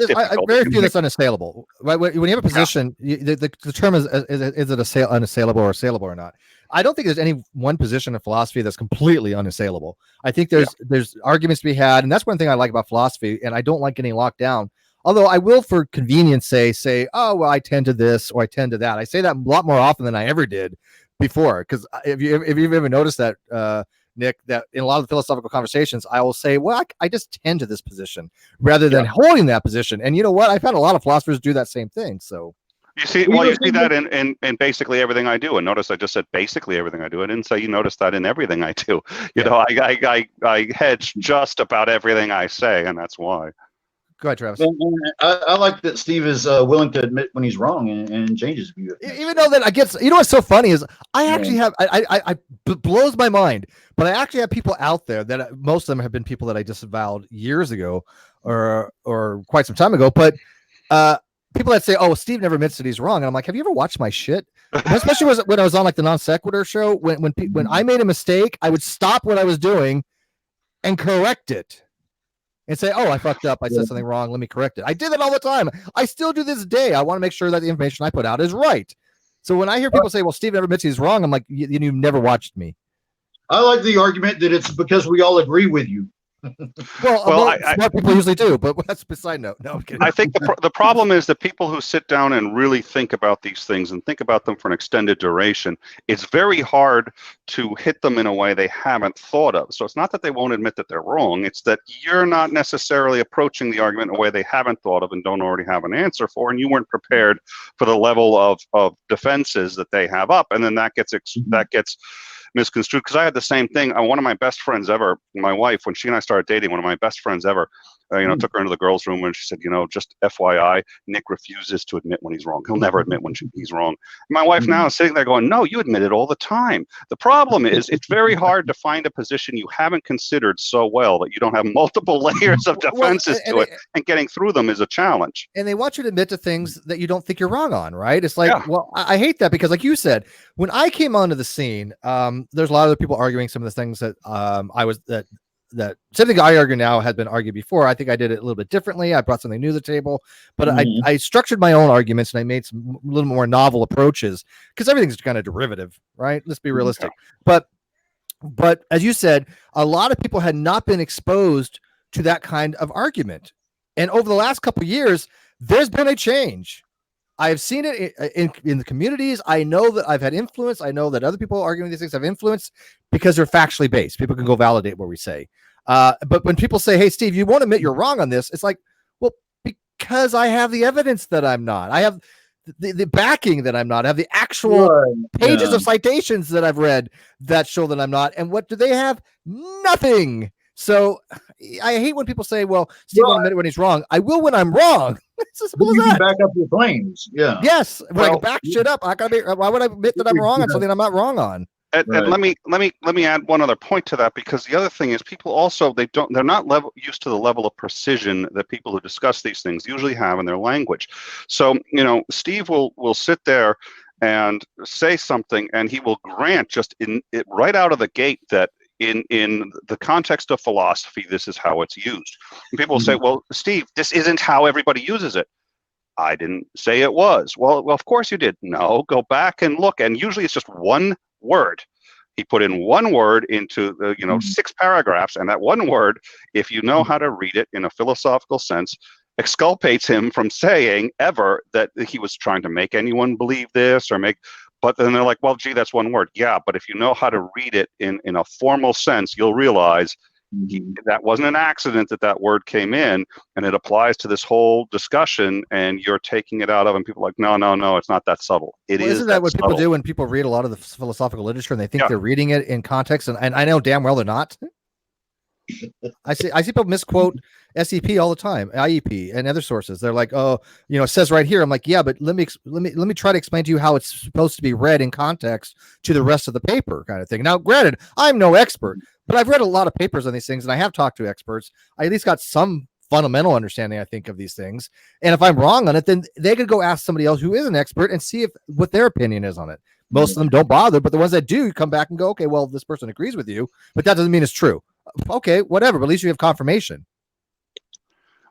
very few that's unassailable. Right, when you have a position, the term is it unassailable or assailable or not? I don't think there's any one position in philosophy that's completely unassailable. I think there's arguments to be had, and that's one thing I like about philosophy, and I don't like getting locked down. Although I will, for convenience, say, oh, well, I tend to this or I tend to that. I say that a lot more often than I ever did before, because if you've ever noticed that, Nick, that in a lot of the philosophical conversations, I will say, well, I just tend to this position rather than holding that position. And you know what? I've had a lot of philosophers do that same thing. So you see that in basically everything I do. And notice I just said basically everything I do. I didn't say you notice that in everything I do. You know, I hedge just about everything I say, and that's why. Go ahead, Travis. I like that Steve is willing to admit when he's wrong and change his view. Even though that I guess, what's so funny is I actually have, blows my mind, but I actually have people out there that most of them have been people that I disavowed years ago or quite some time ago. But people that say, oh, Steve never admits that he's wrong. And I'm like, have you ever watched my shit? Especially when I was on like the non sequitur show, when I made a mistake, I would stop what I was doing and correct it. And say, oh, I fucked up. I said something wrong. Let me correct it. I did that all the time. I still do this day. I want to make sure that the information I put out is right. So when I hear people say, well, Steve never admits he's wrong, I'm like, you've never watched me. I like the argument that it's because we all agree with you. Well, smart people usually do, but that's beside note. No, I'm kidding. I think the problem is that people who sit down and really think about these things and think about them for an extended duration, it's very hard to hit them in a way they haven't thought of. So it's not that they won't admit that they're wrong. It's that you're not necessarily approaching the argument in a way they haven't thought of and don't already have an answer for, and you weren't prepared for the level of defenses that they have up, and then that gets misconstrued. Because I had the same thing. One of my best friends ever, my wife, when she and I started dating, one of my best friends ever, took her into the girls' room and she said, just FYI, Nick refuses to admit when he's wrong. He'll never admit when he's wrong. And my wife now is sitting there going, no, you admit it all the time. The problem is it's very hard to find a position you haven't considered so well that you don't have multiple layers of defenses to it, and getting through them is a challenge. And they want you to admit to things that you don't think you're wrong on, right? It's like, well, I hate that, because like you said, when I came onto the scene, there's a lot of other people arguing some of the things that that something I argue now had been argued before. I think I did it a little bit differently. I brought something new to the table, but I structured my own arguments and I made some a little more novel approaches, because everything's kind of derivative, right? Let's be realistic. But as you said, a lot of people had not been exposed to that kind of argument. And over the last couple of years, there's been a change. I've seen it in the communities. I know that I've had influence. I know that other people arguing these things have influence because they're factually based. People can go validate what we say. But when people say, hey, Steve, you won't admit you're wrong on this, it's like, well, because I have the evidence that I'm not. I have the backing that I'm not. I have the actual pages of citations that I've read that show that I'm not. And what do they have? Nothing. So I hate when people say, well, Steve won't admit when he's wrong. I will when I'm wrong. It's as simple as that. You can back up your claims. Yeah. Yes. When I can back shit up, why would I admit that I'm wrong on something I'm not wrong on? And let me add one other point to that, because the other thing is people also they're not used to the level of precision that people who discuss these things usually have in their language. So Steve will sit there and say something, and he will grant just right out of the gate that in the context of philosophy, this is how it's used. And people will say, well, Steve, this isn't how everybody uses it. I didn't say it was. Well, of course you did. No, go back and look. And usually it's just one word. He put in one word into the 6 paragraphs, and that one word, if you know how to read it in a philosophical sense, exculpates him from saying ever that he was trying to make anyone believe this but then they're like, well, gee, that's one word. Yeah, but if you know how to read it in a formal sense, you'll realize that wasn't an accident that word came in, and it applies to this whole discussion, and you're taking it out of, and people are like, no, it's not that subtle. Isn't that what people do when people read a lot of the philosophical literature and they think they're reading it in context, and I know damn well they're not. I see people misquote SEP all the time, IEP and other sources. They're like, oh, it says right here. I'm like, yeah, but let me try to explain to you how it's supposed to be read in context to the rest of the paper, kind of thing. Now, granted, I'm no expert, but I've read a lot of papers on these things, and I have talked to experts. I at least got some fundamental understanding, I think, of these things. And if I'm wrong on it, then they could go ask somebody else who is an expert and see what their opinion is on it. Most of them don't bother, but the ones that do come back and go, okay, well, this person agrees with you, but that doesn't mean it's true. Okay, whatever, but at least you have confirmation.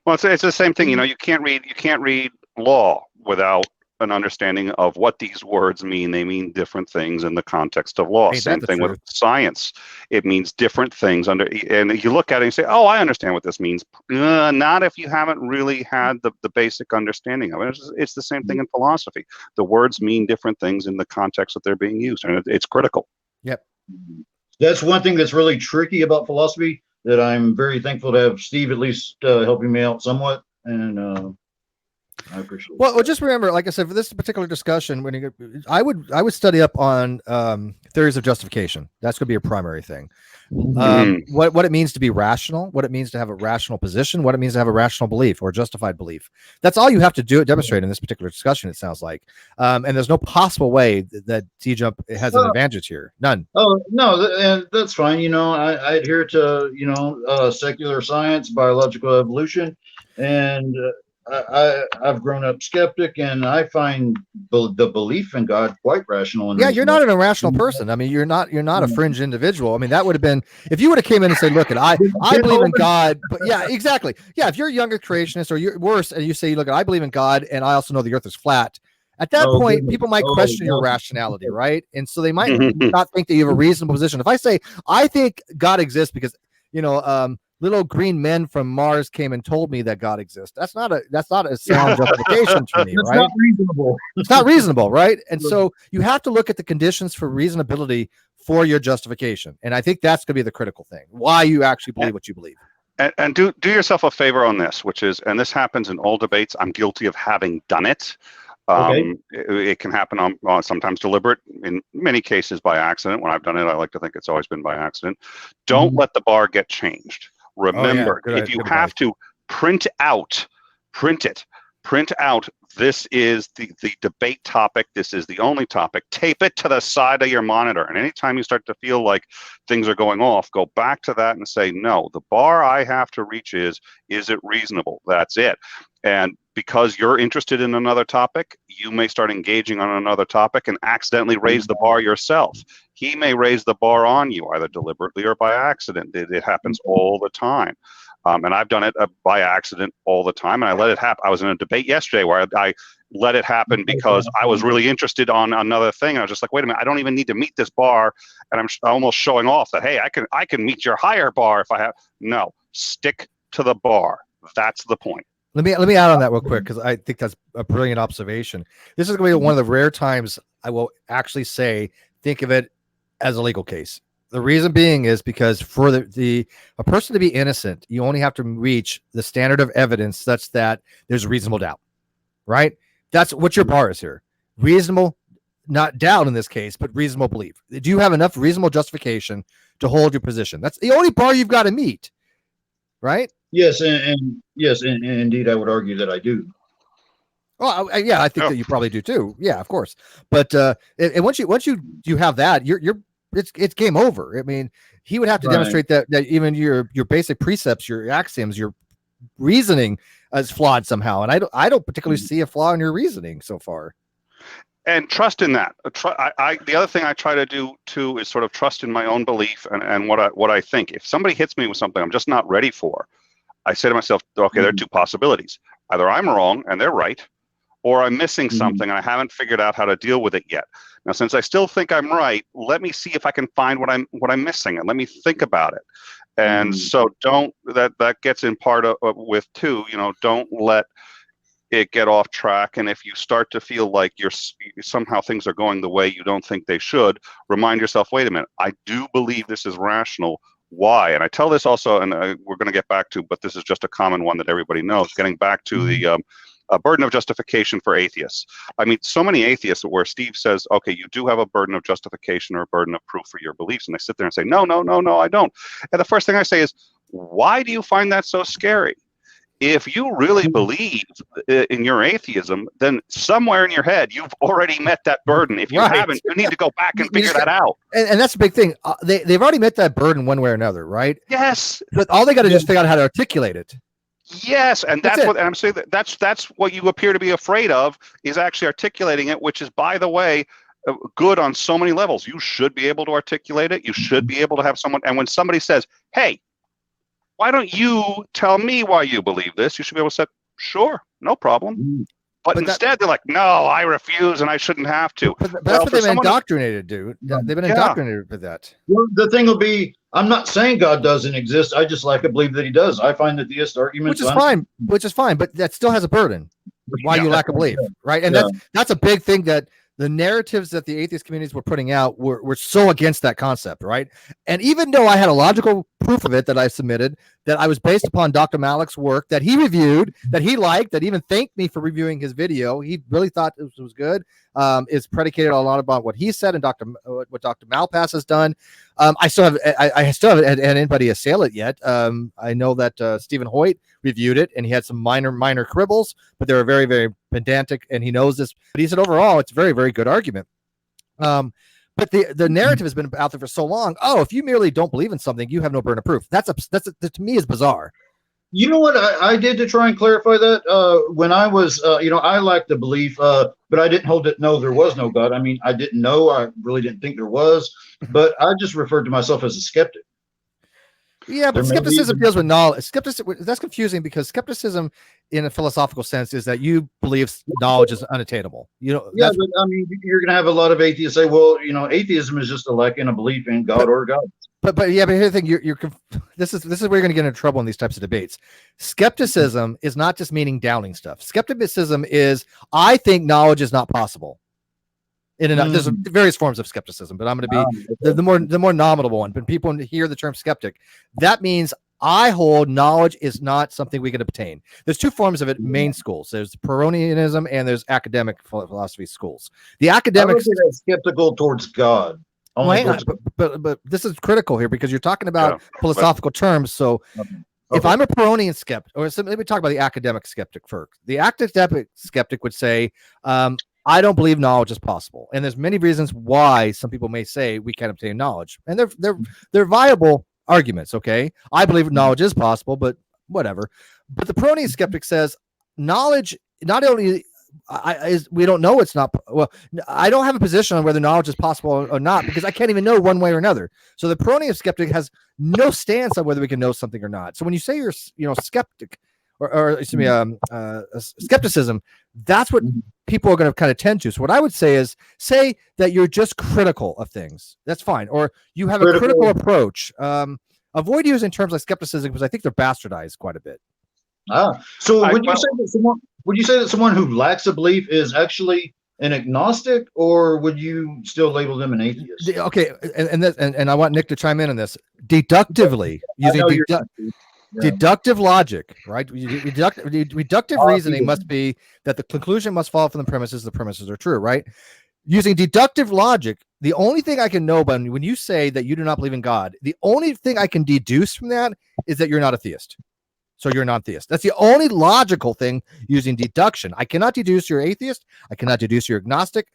Well, it's the same thing. You can't read law without an understanding of what these words mean. They mean different things in the context of law. Same thing with science. It means different things and you look at it and you say, oh, I understand what this means. Not if you haven't really had the basic understanding of it. It's the same thing in philosophy. The words mean different things in the context that they're being used, and it's critical. Yep. That's one thing that's really tricky about philosophy, that I'm very thankful to have Steve at least helping me out somewhat, and I appreciate it. Well, just remember, like I said, for this particular discussion, I would study up on theories of justification. That's going to be your primary thing. What it means to be rational, what it means to have a rational position, what it means to have a rational belief or justified belief. That's all you have to demonstrate in this particular discussion, it sounds like. And there's no possible way that TJump has an advantage here. None. Oh, no, and that's fine. I adhere to, secular science, biological evolution, and I've grown up skeptic, and I find the belief in God quite rational. And you're not an irrational person. I mean, you're not a fringe individual. I mean, that would have been if you would have came in and said, "Look, I believe in God." But yeah, exactly. Yeah, if you're a younger creationist or you're worse, and you say, "Look, I believe in God, and I also know the Earth is flat." At that point, people might question your rationality, right? And so they might not think that you have a reasonable position. If I say, "I think God exists because little green men from Mars came and told me that God exists," that's not a sound justification to me, right? Not reasonable. It's not reasonable, right? And so you have to look at the conditions for reasonability for your justification, and I think that's going to be the critical thing: why you actually believe what you believe. And do yourself a favor on this, which is, and this happens in all debates. I'm guilty of having done it. It can happen on sometimes deliberate, in many cases by accident. When I've done it, I like to think it's always been by accident. Don't let the bar get changed. Remember, if you have to print out, this is the debate topic, this is the only topic, tape it to the side of your monitor. And anytime you start to feel like things are going off, go back to that and say, no, the bar I have to reach is it reasonable? That's it. And because you're interested in another topic, you may start engaging on another topic and accidentally raise the bar yourself. He may raise the bar on you, either deliberately or by accident. It happens all the time. And I've done it by accident all the time, and I let it happen. I was in a debate yesterday where I let it happen because I was really interested on another thing. And I was just like, wait a minute, I don't even need to meet this bar. And I'm almost showing off that, hey, I can meet your higher bar if I have. No, stick to the bar. That's the point. Let me add on that real quick, because I think that's a brilliant observation. This is going to be one of the rare times I will actually think of it as a legal case. The reason being is because for a person to be innocent, you only have to reach the standard of evidence such that there's reasonable doubt, right? That's what your bar is here. Reasonable, not doubt in this case, but reasonable belief. Do you have enough reasonable justification to hold your position? That's the only bar you've got to meet, right? Yes, and indeed, I would argue that I do. Well, I think that you probably do too. Yeah, of course. But and once you have that, you're it's game over. I mean, he would have to demonstrate that even your basic precepts, your axioms, your reasoning is flawed somehow. And I don't particularly see a flaw in your reasoning so far. And trust in that. The other thing I try to do too is sort of trust in my own belief and what I think. If somebody hits me with something I'm just not ready for, I say to myself, okay, there are two possibilities. Either I'm wrong and they're right, or I'm missing something and I haven't figured out how to deal with it yet. Now, since I still think I'm right, let me see if I can find what I'm missing, and let me think about it. And so that gets in part with too, don't let it get off track. And if you start to feel like somehow things are going the way you don't think they should, remind yourself, wait a minute, I do believe this is rational. Why? And I tell this also, and we're going to get back to, but this is just a common one that everybody knows, getting back to the burden of justification for atheists. I mean, so many atheists where Steve says, okay, you do have a burden of justification or a burden of proof for your beliefs. And they sit there and say, no, I don't. And the first thing I say is, why do you find that so scary? If you really believe in your atheism, then somewhere in your head, you've already met that burden. If you haven't, you need to go back and figure that out. And that's a big thing. They've already met that burden one way or another, right? Yes. But all they got to just figure out how to articulate it. Yes, and that's what I'm saying. That's what you appear to be afraid of, is actually articulating it, which is, by the way, good on so many levels. You should be able to articulate it. You should be able to have someone. And when somebody says, hey, why don't you tell me why you believe this? You should be able to say, sure, no problem. But instead, they're like, no, I refuse, and I shouldn't have to. But that's what they've been indoctrinated, dude. They've been indoctrinated with that. Well, the thing will be, I'm not saying God doesn't exist. I just like to believe that he does. I find the theist argument, which is fine, but that still has a burden. Why you lack a belief, right? And that's a big thing, that the narratives that the atheist communities were putting out were so against that concept, right? And even though I had a logical proof of it that I submitted, that I was based upon Dr. Malik's work that he reviewed, that he liked, that even thanked me for reviewing his video. He really thought it was good. It's predicated a lot about what he said and what Dr. Malpass has done. I still haven't had anybody assail it yet. I know that Stephen Hoyt reviewed it, and he had some minor quibbles, but they were very, very pedantic, and he knows this. But he said overall, it's a very, very good argument. But the narrative has been out there for so long. Oh, if you merely don't believe in something, you have no burden of proof. That to me is bizarre. You know what I did to try and clarify that? When I was, I like the belief, but I didn't hold it. No, there was no God. I mean, I didn't know. I really didn't think there was, but I just referred to myself as a skeptic. Yeah, but skepticism deals with knowledge. Skepticism, that's confusing, because skepticism in a philosophical sense is that you believe knowledge is unattainable. Yeah, but I mean, you're going to have a lot of atheists say, well, atheism is just a lack in a belief in God or God. But here's the thing, this is where you're going to get into trouble in these types of debates. Skepticism is not just meaning doubting stuff. Skepticism is, I think knowledge is not possible. There's various forms of skepticism, but I'm going to be the more nominal one. When people hear the term skeptic, that means I hold knowledge is not something we can obtain. There's two forms of it in main schools. There's Pyrrhonianism and there's academic philosophy schools. The academics are skeptical towards God. But this is critical here, because you're talking about philosophical terms. So if I'm a Pyrrhonian skeptic, or let me talk about the academic skeptic first. The academic skeptic would say, I don't believe knowledge is possible. And there's many reasons why some people may say we can't obtain knowledge. And they're viable arguments, okay? I believe knowledge is possible, but whatever. But the Pyrrhonian skeptic says knowledge not only we don't know it's not. Well, I don't have a position on whether knowledge is possible or not, because I can't even know one way or another. So the Pyrrhonian skeptic has no stance on whether we can know something or not. So when you say you're skeptic, or skepticism, that's what people are going to kind of tend to. So what I would say is, say that you're just critical of things. That's fine. Or you have a critical approach. Avoid using terms like skepticism, because I think they're bastardized quite a bit. So would you say that someone who lacks a belief is actually an agnostic, or would you still label them an atheist? Okay, and I want Nick to chime in on this. Deductively, using deductive logic, right? Deductive reasoning must be that the conclusion must follow from the premises are true, right? Using deductive logic, the only thing I can know about when you say that you do not believe in God, the only thing I can deduce from that is that you're not a theist. So you're a non-theist. That's the only logical thing using deduction. I cannot deduce you're atheist. I cannot deduce you're agnostic.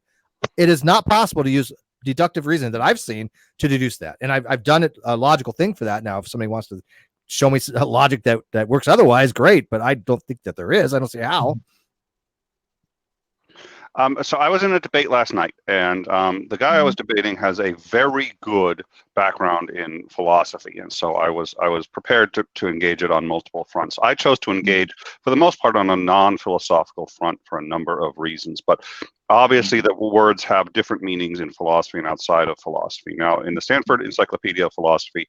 It is not possible to use deductive reason that I've seen to deduce that. And I've done it a logical thing for that. Now, if somebody wants to show me a logic that works otherwise, great. But I don't think that there is. I don't see how. So I was in a debate last night, and the guy I was debating has a very good background in philosophy, and so I was prepared to engage it on multiple fronts. I chose to engage, for the most part, on a non-philosophical front for a number of reasons, but obviously that words have different meanings in philosophy and outside of philosophy. Now, in the Stanford Encyclopedia of Philosophy,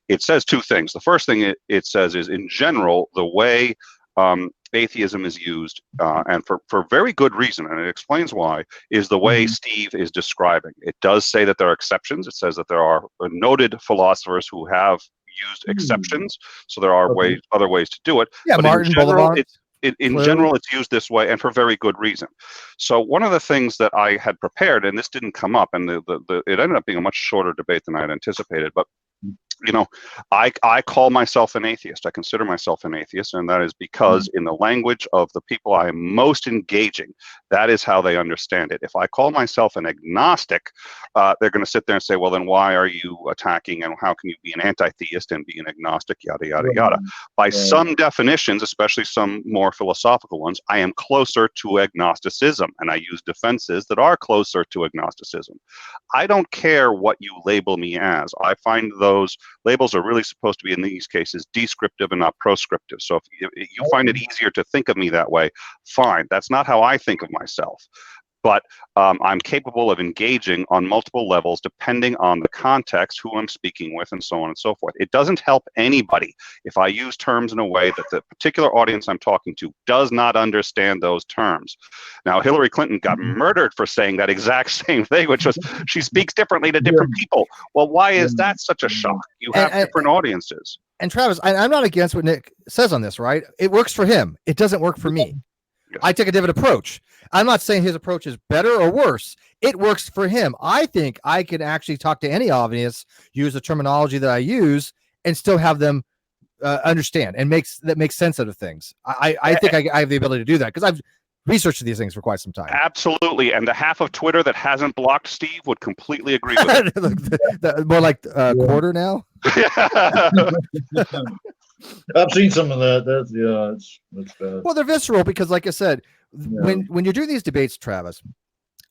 it says two things. The first thing it says is, in general, the way atheism is used, and for very good reason, and it explains why, is the way Steve is describing. It does say that there are exceptions. It says that there are noted philosophers who have used exceptions, so there are other ways to do it. Yeah, but Martin Boulevard. In general, it's used this way, and for very good reason. So one of the things that I had prepared, and this didn't come up, and it ended up being a much shorter debate than I had anticipated, but I call myself an atheist. I consider myself an atheist, and that is because in the language of the people I am most engaging, that is how they understand it. If I call myself an agnostic, they're going to sit there and say, well, then why are you attacking, and how can you be an anti-theist and be an agnostic, yada, yada, yada. By some definitions, especially some more philosophical ones, I am closer to agnosticism, and I use defenses that are closer to agnosticism. I don't care what you label me as. I find those labels are really supposed to be, in these cases, descriptive and not proscriptive. So if you find it easier to think of me that way, fine. That's not how I think of myself. But I'm capable of engaging on multiple levels depending on the context, who I'm speaking with, and so on and so forth. It doesn't help anybody if I use terms in a way that the particular audience I'm talking to does not understand those terms. Now, Hillary Clinton got murdered for saying that exact same thing, which was she speaks differently to different people. Well, why is that such a shock? You have different audiences. And Travis, I'm not against what Nick says on this, right? It works for him. It doesn't work for me. Yes. I take a different approach. I'm not saying his approach is better or worse. It works for him. I think I can actually talk to any audience, use the terminology that I use, and still have them understand and makes sense out of things. I think I have the ability to do that because I've researched these things for quite some time. Absolutely. And the half of Twitter that hasn't blocked Steve would completely agree with it. More like quarter now. I've seen some of that. That's bad. Well, they're visceral because, like I said, when you do these debates, Travis,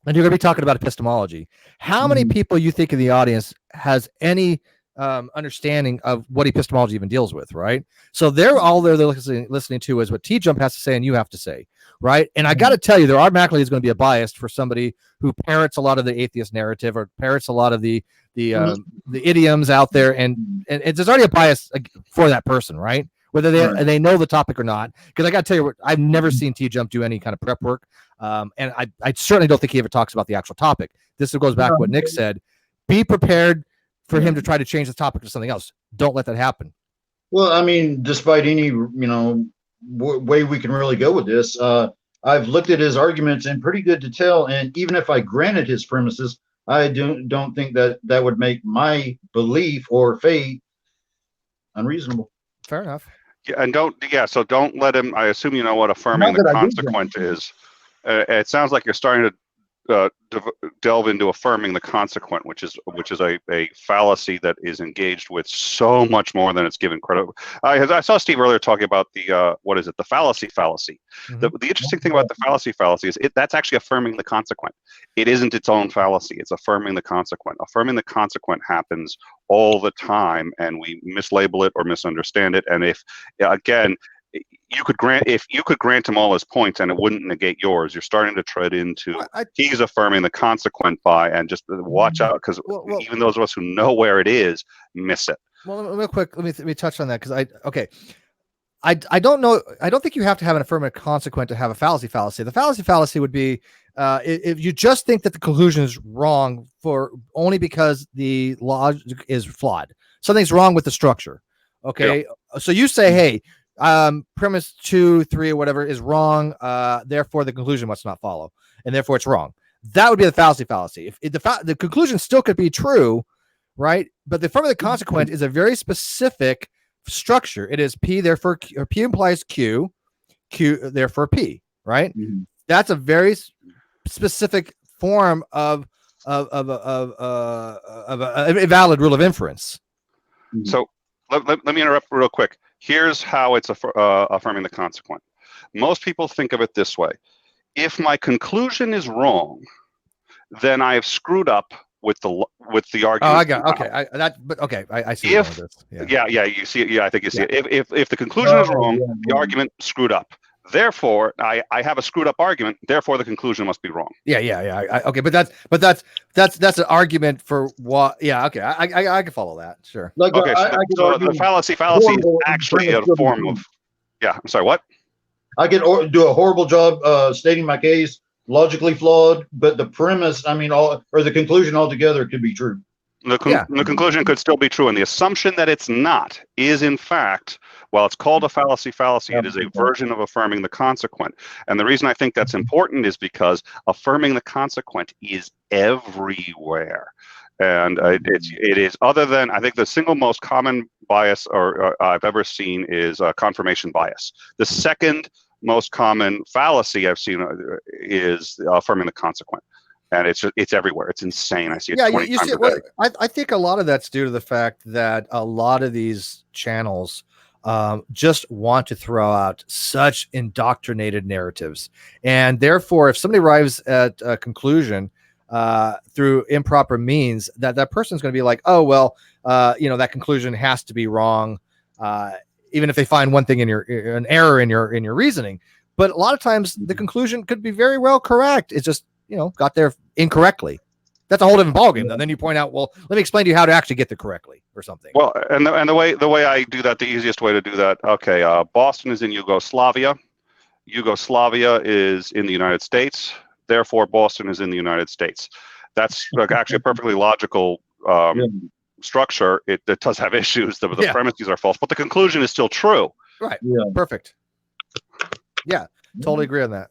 and you're going to be talking about epistemology, how many people you think in the audience has any understanding of what epistemology even deals with, right? So they're listening to is what TJump has to say and you have to say, right? And I got to tell you, there automatically is going to be a bias for somebody who parrots a lot of the atheist narrative or parrots a lot of the idioms out there, and there's already a bias for that person, right? Whether they know the topic or not. Because I got to tell you, what, I've never seen TJump do any kind of prep work, and I certainly don't think he ever talks about the actual topic. This goes back to what Nick said: be prepared for him to try to change the topic to something else. Don't let that happen. Well, I mean, despite any way we can really go with this, I've looked at his arguments in pretty good detail, and even if I granted his premises, I don't think that would make my belief or faith unreasonable. Fair enough. Yeah, and so don't let him. I assume you know what affirming the consequent is. It sounds like you're starting to delve into affirming the consequent, which is a fallacy that is engaged with so much more than it's given credit. I saw Steve earlier talking about the the fallacy. Mm-hmm. The interesting thing about the fallacy is that's actually affirming the consequent. It isn't its own fallacy. It's affirming the consequent. Affirming the consequent happens all the time, and we mislabel it or misunderstand it. And if you could grant him all his points and it wouldn't negate yours. You're starting to tread into he's affirming the consequent by, and just watch out, because even those of us who know where it is miss it. Well, real quick, let me touch on that, because I don't know. I don't think you have to have an affirmative consequent to have a fallacy. The fallacy would be if you just think that the conclusion is wrong only because the logic is flawed. Something's wrong with the structure. Okay, so you say, hey, premise 2, 3, or whatever is wrong, therefore the conclusion must not follow, and therefore it's wrong. That would be the fallacy. If the conclusion still could be true, right? But the affirmative consequent is a very specific structure. It is P, therefore P implies Q, therefore P, right? Mm-hmm. That's a very specific form of of an invalid rule of inference. So let me interrupt real quick. Here's how it's affirming the consequent. Most people think of it this way. If my conclusion is wrong, then I have screwed up with the argument. Oh, I got okay. I see. If yeah, you see it. Yeah, I think you see it. If the conclusion is wrong, the argument screwed up. Therefore, I have a screwed up argument. Therefore, the conclusion must be wrong. Yeah. Okay, but that's an argument for what? Yeah. Okay, I can follow that. Sure. Like, okay. So the fallacy is actually a form of. Yeah. I'm sorry. What? I could do a horrible job stating my case, logically flawed, but the premise, the conclusion altogether could be true. The conclusion could still be true, and the assumption that it's not is, in fact, while it's called a fallacy, it is a version of affirming the consequent. And the reason I think that's important is because affirming the consequent is everywhere. And it is, other than, I think the single most common bias I've ever seen is confirmation bias. The second most common fallacy I've seen is affirming the consequent. And it's everywhere. It's insane. I see it 20 times a day. I think a lot of that's due to the fact that a lot of these channels just want to throw out such indoctrinated narratives. And therefore, if somebody arrives at a conclusion through improper means, that person's going to be like, oh, well, that conclusion has to be wrong, even if they find one thing an error in your reasoning. But a lot of times the conclusion could be very well correct. It's just, got there incorrectly. That's a whole different ballgame. And then you point out, well, let me explain to you how to actually get there correctly or something. Well, and the way I do that, the easiest way to do that. Okay, Boston is in Yugoslavia. Yugoslavia is in the United States. Therefore, Boston is in the United States. That's actually a perfectly logical structure. It does have issues. The premises are false, but the conclusion is still true. Right. Yeah. Perfect. Yeah, totally agree on that.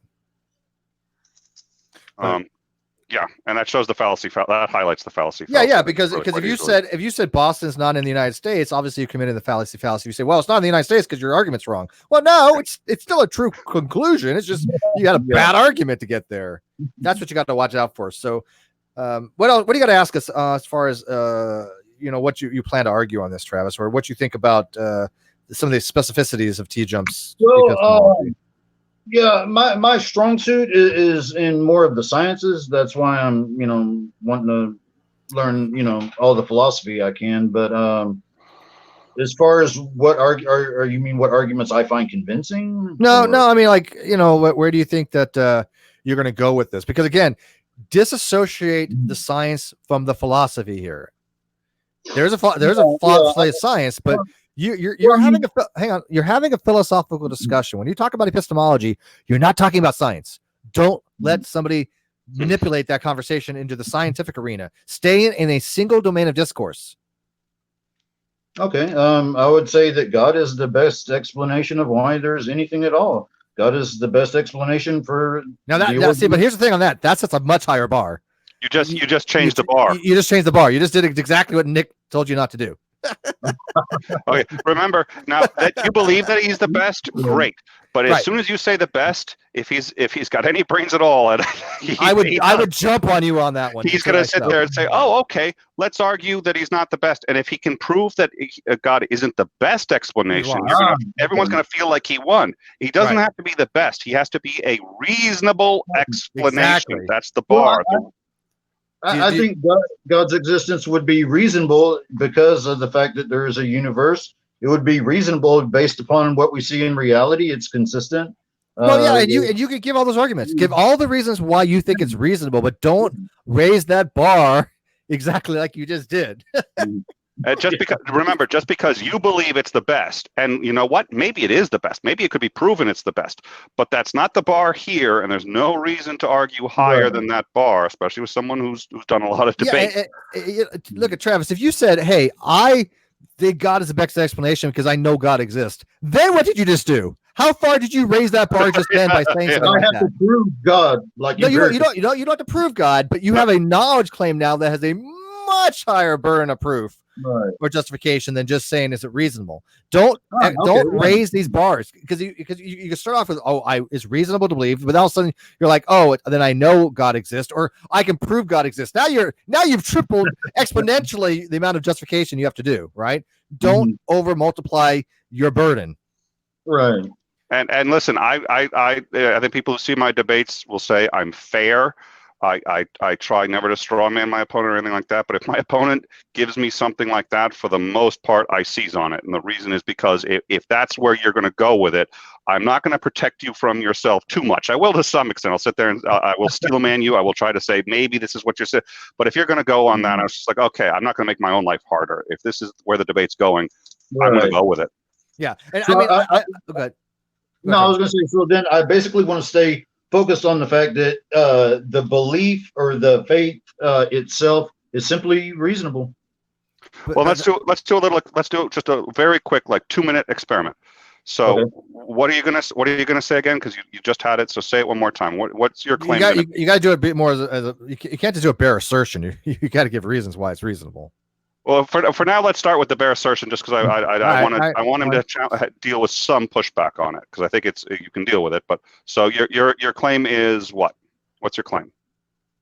And that shows the fallacy. That highlights the fallacy. Yeah, because if you said Boston's not in the United States, obviously you committed the fallacy. You say, well, it's not in the United States because your argument's wrong. Well, no, it's still a true conclusion. It's just you got a bad argument to get there. That's what you got to watch out for. So, what else? What do you got to ask us as far as what you plan to argue on this, Travis, or what you think about some of the specificities of TJump's? Yeah, my strong suit is in more of the sciences. That's why I'm, wanting to learn, all the philosophy I can. But as far as what are you mean? What arguments I find convincing? No. I mean, where do you think that you're going to go with this? Because again, disassociate the science from the philosophy here. There's a philosophy science, but you're having a philosophical discussion. When you talk about epistemology, you're not talking about science. Don't let somebody manipulate that conversation into the scientific arena. Stay in a single domain of discourse. Okay. I would say that God is the best explanation of why there's anything at all. God is the best explanation for but here's the thing on that. That's a much higher bar. You just changed the bar. You just changed the bar. You just did exactly what Nick told you not to do. Okay, remember now that you believe that he's the best, great. But as soon as you say the best, if he's got any brains at all, and I would jump on you on that one. He's going to sit there and say, "Oh, okay, let's argue that he's not the best." And if he can prove that God isn't the best explanation, everyone's going to feel like he won. He doesn't have to be the best; he has to be a reasonable explanation. Exactly. That's the bar. Well, I think God's existence would be reasonable because of the fact that there is a universe. It would be reasonable based upon what we see in reality. It's consistent. Well, and you could give all those arguments. Give all the reasons why you think it's reasonable, but don't raise that bar exactly like you just did. Just because you believe it's the best, and you know what? Maybe it is the best. Maybe it could be proven it's the best, but that's not the bar here, and there's no reason to argue higher than that bar, especially with someone who's done a lot of debate. Look at Travis. If you said, "Hey, I think God is the best explanation because I know God exists," then what did you just do? How far did you raise that bar just then by saying something like that? I have to prove God. You don't have to prove God, but you have a knowledge claim now that has a much higher burden of proof Right. or justification than just saying, is it reasonable? Don't raise these bars, because you can start off with, it's reasonable to believe, but all of a sudden you're like, then I know God exists, or I can prove God exists. Now you've tripled exponentially the amount of justification you have to do, right? Don't over multiply your burden. Right. And listen, I think people who see my debates will say I'm fair. I try never to strawman my opponent or anything like that. But if my opponent gives me something like that, for the most part, I seize on it. And the reason is because if that's where you're going to go with it, I'm not going to protect you from yourself too much. I will to some extent. I'll sit there and I will steel man you. I will try to say, maybe this is what you're saying. But if you're going to go on that, I was just like, okay, I'm not going to make my own life harder. If this is where the debate's going, I'm going to go with it. Yeah. And so I mean, no, I was going to say, so then I basically want to stay focused on the fact that the belief or the faith itself is simply reasonable. Well, let's do just a very quick, like 2-minute experiment. So, what are you gonna say again? Because you just had it. So say it one more time. What's your claim? You got to do a bit more you can't just do a bare assertion. You got to give reasons why it's reasonable. Well, for now, let's start with the bare assertion, just because I want him to deal with some pushback on it, because I think you can deal with it. But so your claim is what? What's your claim?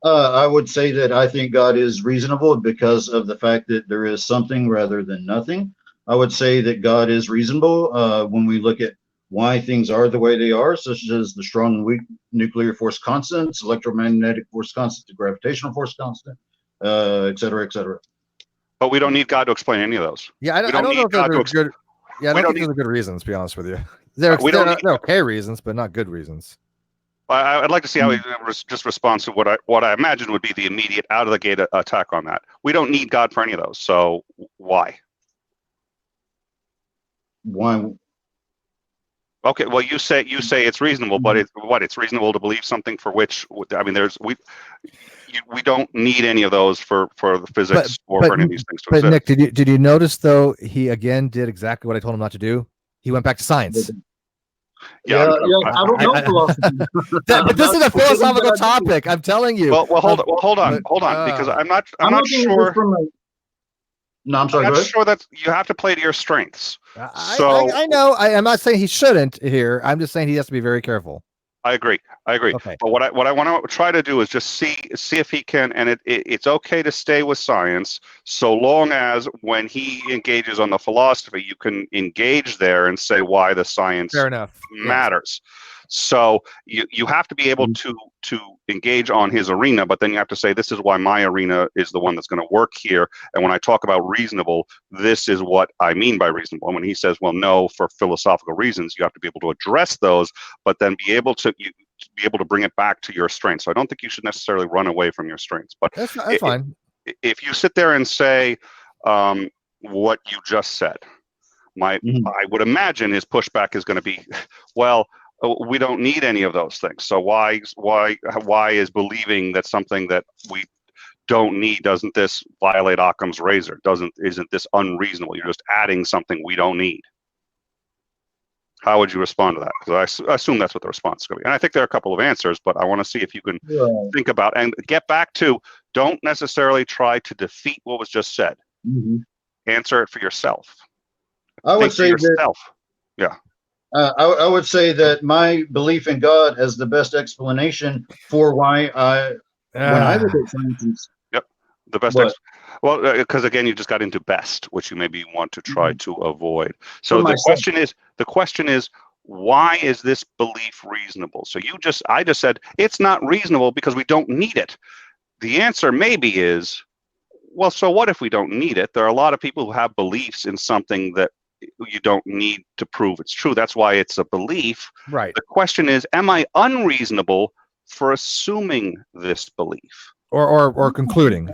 I would say that I think God is reasonable because of the fact that there is something rather than nothing. I would say that God is reasonable when we look at why things are the way they are, such as the strong and weak nuclear force constants, electromagnetic force constant, the gravitational force constant, et cetera, et cetera. But we don't need God to explain any of those. Yeah, I don't know if those are good. Yeah, I don't think those are good reasons, to be honest with you. They're okay reasons, but not good reasons. I'd like to see how he just responds to what I imagine would be the immediate out of the gate attack on that. We don't need God for any of those. So why? Why? Okay, well, you say it's reasonable, but it's reasonable to believe something for which, I mean, we don't need any of those for the physics or for any of these things to exist. Nick, did you notice though, he again did exactly what I told him not to do? He went back to science. Yeah, I don't know philosophy. But this is a philosophical topic. I'm telling you. Well, hold on, because I'm not sure. No, I'm sorry. I'm not sure that you have to play to your strengths. I know. I'm not saying he shouldn't here. I'm just saying he has to be very careful. I agree. Okay. But what I want to try to do is just see if he can, and it's okay to stay with science so long as when he engages on the philosophy, you can engage there and say why the science matters. Yes. So you have to be able to engage on his arena, but then you have to say, this is why my arena is the one that's going to work here. And when I talk about reasonable, this is what I mean by reasonable. And when he says, well, no, for philosophical reasons, you have to be able to address those, but then be able to bring it back to your strengths. So I don't think you should necessarily run away from your strengths. But that's fine. If you sit there and say what you just said, I would imagine his pushback is going to be, well, we don't need any of those things. So why is believing that something that we don't need, doesn't this violate Occam's razor? Isn't this unreasonable? You're just adding something we don't need. How would you respond to that? Because I assume that's what the response is going to be. And I think there are a couple of answers, but I want to see if you can think about and get back to, don't necessarily try to defeat what was just said. Answer it for yourself. I would say that. Yeah. I would say that my belief in God as the best explanation for why when I look at science. Yep, the best. Well, because again, you just got into best, which you maybe want to try to avoid. So the question is, why is this belief reasonable? So I just said it's not reasonable because we don't need it. The answer maybe is, well, so what if we don't need it? There are a lot of people who have beliefs in something that you don't need to prove it's true. That's why it's a belief. Right. The question is, am I unreasonable for assuming this belief? Or concluding.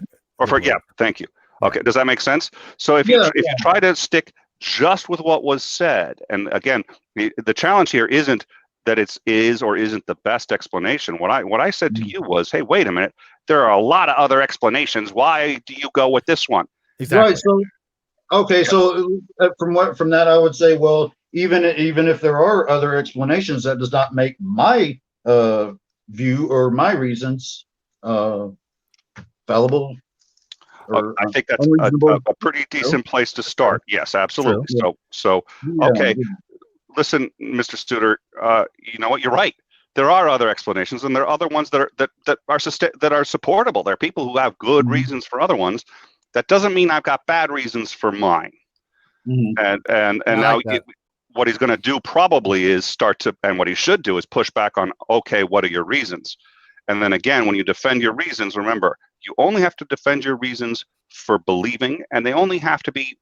Thank you. Okay, does that make sense? So if you try to stick just with what was said, and again, the challenge here isn't that it is or isn't the best explanation. What I said to you was, hey, wait a minute, there are a lot of other explanations. Why do you go with this one? Exactly. Right. So from that, I would say, well, even if there are other explanations, that does not make my view or my reasons fallible. I think that's a pretty decent place to start. Yes, absolutely. True. So okay. Listen, Mr. Studer, you know what? You're right. There are other explanations, and there are other ones that are supportable. There are people who have good reasons for other ones. That doesn't mean I've got bad reasons for mine. And now what he's going to do probably is and what he should do is push back on, okay, what are your reasons? And then again, when you defend your reasons, remember, you only have to defend your reasons for believing, and they only have to be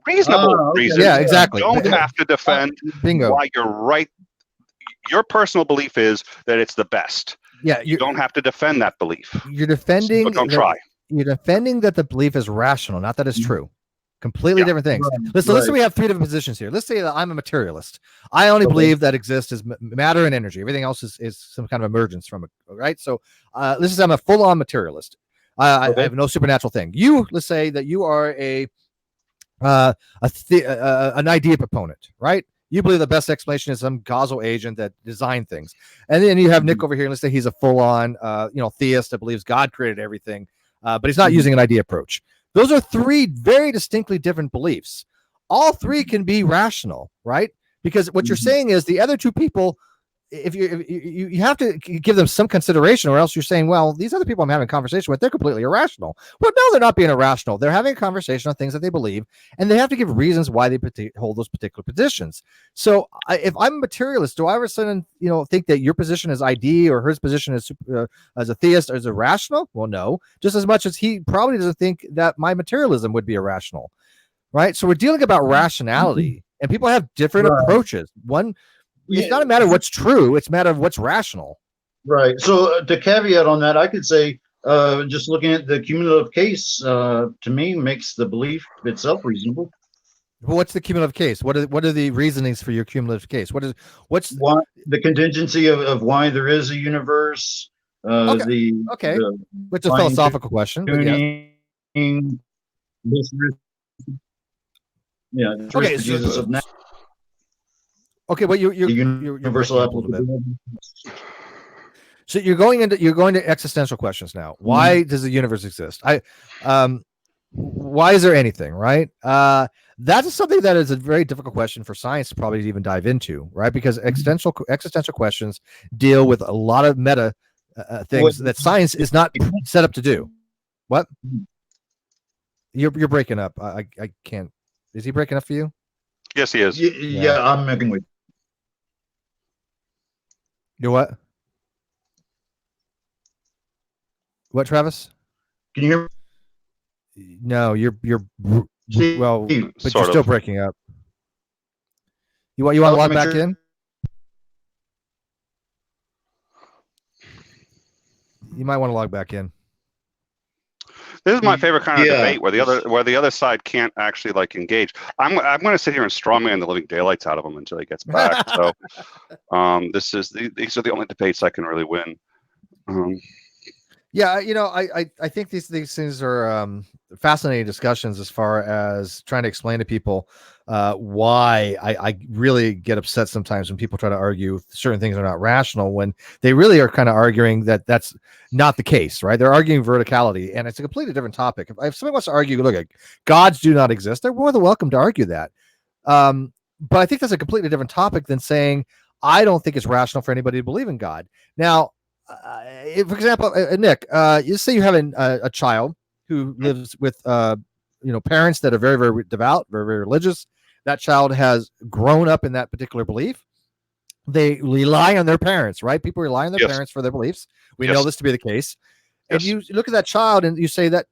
reasonable reasons. Yeah, exactly. You don't have to defend why you're right. Your personal belief is that it's the best. Yeah, you don't have to defend that belief. You're defending. So don't try. You're defending that the belief is rational, not that it's true. Completely different things. Let's say we have three different positions here. Let's say that I'm a materialist. I only believe that exists is matter and energy. Everything else is some kind of emergence from it. Right. So let's say I'm a full-on materialist. I have no supernatural thing. Let's say that you are an idea proponent, right? You believe the best explanation is some causal agent that designed things. And then you have Nick over here. Let's say he's a full-on theist that believes God created everything, but he's not using an idea approach. Those are three very distinctly different beliefs. All three can be rational, right? Because what you're saying is the other two people, if you have to give them some consideration, or else you're saying, well, these other people I'm having a conversation with, they're completely irrational. Well, no, they're not being irrational. They're having a conversation on things that they believe, and they have to give reasons why they hold those particular positions. So if I'm a materialist, do I ever sudden think that your position as ID or his position as a theist is irrational? Well, no. Just as much as he probably doesn't think that my materialism would be irrational, right? So we're dealing about rationality, and people have different approaches. It's not a matter of what's true. It's a matter of what's rational. Right. So to caveat on that, I could say just looking at the cumulative case, to me, makes the belief itself reasonable. Well, what's the cumulative case? What are the reasonings for your cumulative case? What's the contingency of why there is a universe? Which is a philosophical question. Okay, but you're universal application. So you're going to existential questions now. Why does the universe exist? Why is there anything, right? That is something that is a very difficult question for science to probably even dive into, right? Because existential questions deal with a lot of meta things that science is not set up to do. What? You're breaking up. I can't. Is he breaking up for you? Yes, he is. Yeah, I'm making with. You what? What, Travis? Can you hear me? No, you're well, but you're still breaking up. You want to log back in? You might want to log back in. This is my favorite kind of debate where the other side can't actually engage. I'm going to sit here and strawman the living daylights out of him until he gets back. So these are the only debates I can really win. I think these things are fascinating discussions as far as trying to explain to people why I really get upset sometimes when people try to argue certain things are not rational when they really are kind of arguing that that's not the case, right? They're arguing verticality, and it's a completely different topic. If somebody wants to argue, look, gods do not exist, they're more than welcome to argue that. But I think that's a completely different topic than saying, I don't think it's rational for anybody to believe in God. Now, for example, Nick, you say you're having a child who lives with parents that are very, very devout, very, very religious. That child has grown up in that particular belief. They rely on their parents, right? People rely on their parents for their beliefs. We know this to be the case. And you look at that child and you say that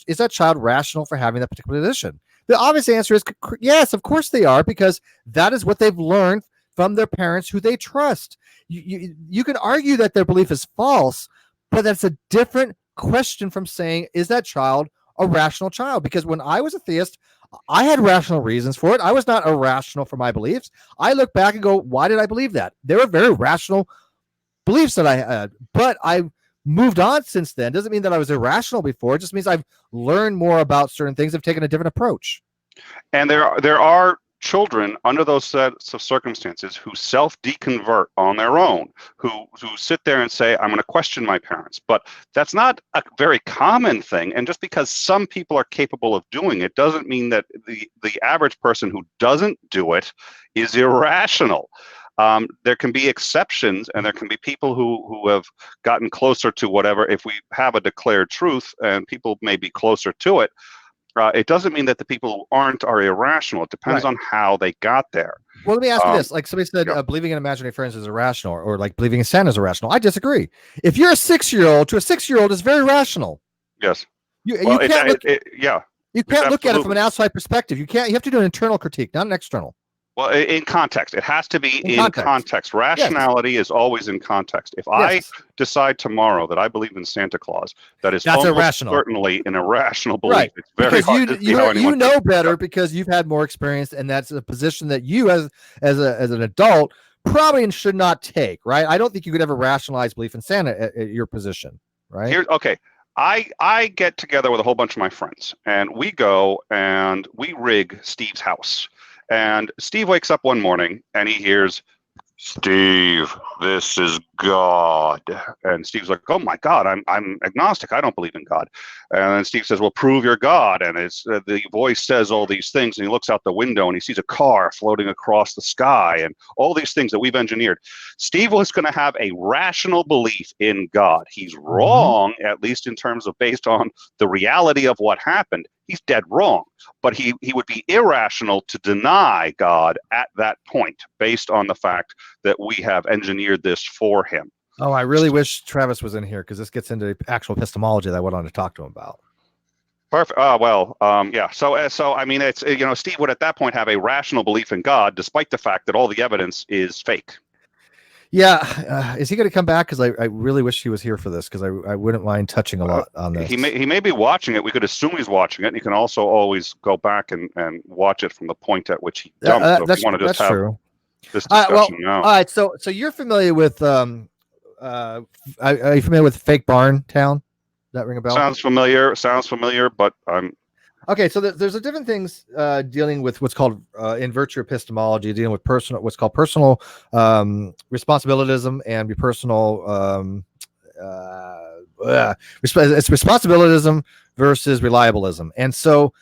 is that child rational for having that particular position? The obvious answer is yes, of course they are, because that is what they've learned from their parents who they trust. You can argue that their belief is false, but that's a different question from saying, is that child a rational child? Because when I was a theist, I had rational reasons for it. I was not irrational for my beliefs. I look back and go, why did I believe that? They were very rational beliefs that I had, but I moved on since then. Doesn't mean that I was irrational before. It just means I've learned more about certain things. I've taken a different approach. And there are children under those sets of circumstances who self-deconvert on their own, who sit there and say, I'm going to question my parents. But that's not a very common thing. And just because some people are capable of doing it doesn't mean that the average person who doesn't do it is irrational. There can be exceptions, and there can be people who have gotten closer to whatever. If we have a declared truth and people may be closer to it, it doesn't mean that the people who aren't are irrational. It depends on how they got there. Well, let me ask you this. Like somebody said, believing in imaginary friends is irrational, or like believing in Santa is irrational. I disagree. If you're a 6-year-old, to a 6-year-old is very rational. Yes. You can't look, you can't look at it from an absolutely. outside perspective. You have to do an internal critique, not an external. Well, in context, it has to be in context. Rationality is always in context. If I decide tomorrow that I believe in Santa Claus, that's irrational. Certainly an irrational belief. Right. It's very hard to see how anyone you know better because you've had more experience, and that's a position that you, as an adult, probably should not take. Right? I don't think you could ever rationalize belief in Santa at your position. Right? I get together with a whole bunch of my friends, and we go and we rig Steve's house. And Steve wakes up one morning and he hears, Steve, this is God. And Steve's like, oh my God, I'm agnostic. I don't believe in God. And then Steve says, well, prove you're God. And it's the voice says all these things, and he looks out the window and he sees a car floating across the sky and all these things that we've engineered. Steve was going to have a rational belief in God. He's wrong, at least in terms of based on the reality of what happened. He's dead wrong, but he would be irrational to deny God at that point based on the fact that we have engineered this for him. Oh, I really wish Travis was in here, because this gets into actual epistemology that I went on to talk to him about. Perfect. Yeah. So I mean, it's, Steve would at that point have a rational belief in God, despite the fact that all the evidence is fake. Yeah, is he going to come back? Because I really wish he was here for this, because I wouldn't mind touching a lot on this. He may be watching it. We could assume he's watching it. And you can also always go back and watch it from the point at which he dumped. So if you want to just have this discussion now. All right. So you're familiar with are you familiar with Fake Barn Town? Does that ring a bell? Sounds familiar, but I'm. Okay, so there's a different things dealing with what's called in virtue epistemology, dealing with what's called personal responsibilitism and personal it's responsibilitism versus reliabilism. And so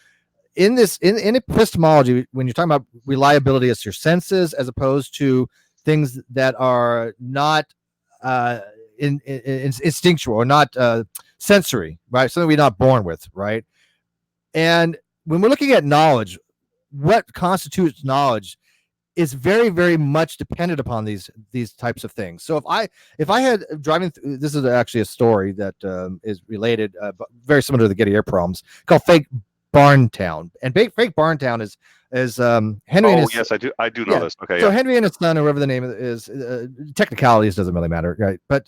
in epistemology, when you're talking about reliability, it's your senses as opposed to things that are not instinctual or not sensory, right? Something we're not born with, right? And when we're looking at knowledge, what constitutes knowledge is very, very much dependent upon these types of things. So if I had driving through, this is actually a story that is related, very similar to the Getty Air problems, called Fake Barn Town. And Fake Barn Town is Henry. Oh, yes, I do know this. Okay. So Henry and his son, or whatever the name is, technicalities doesn't really matter, right? But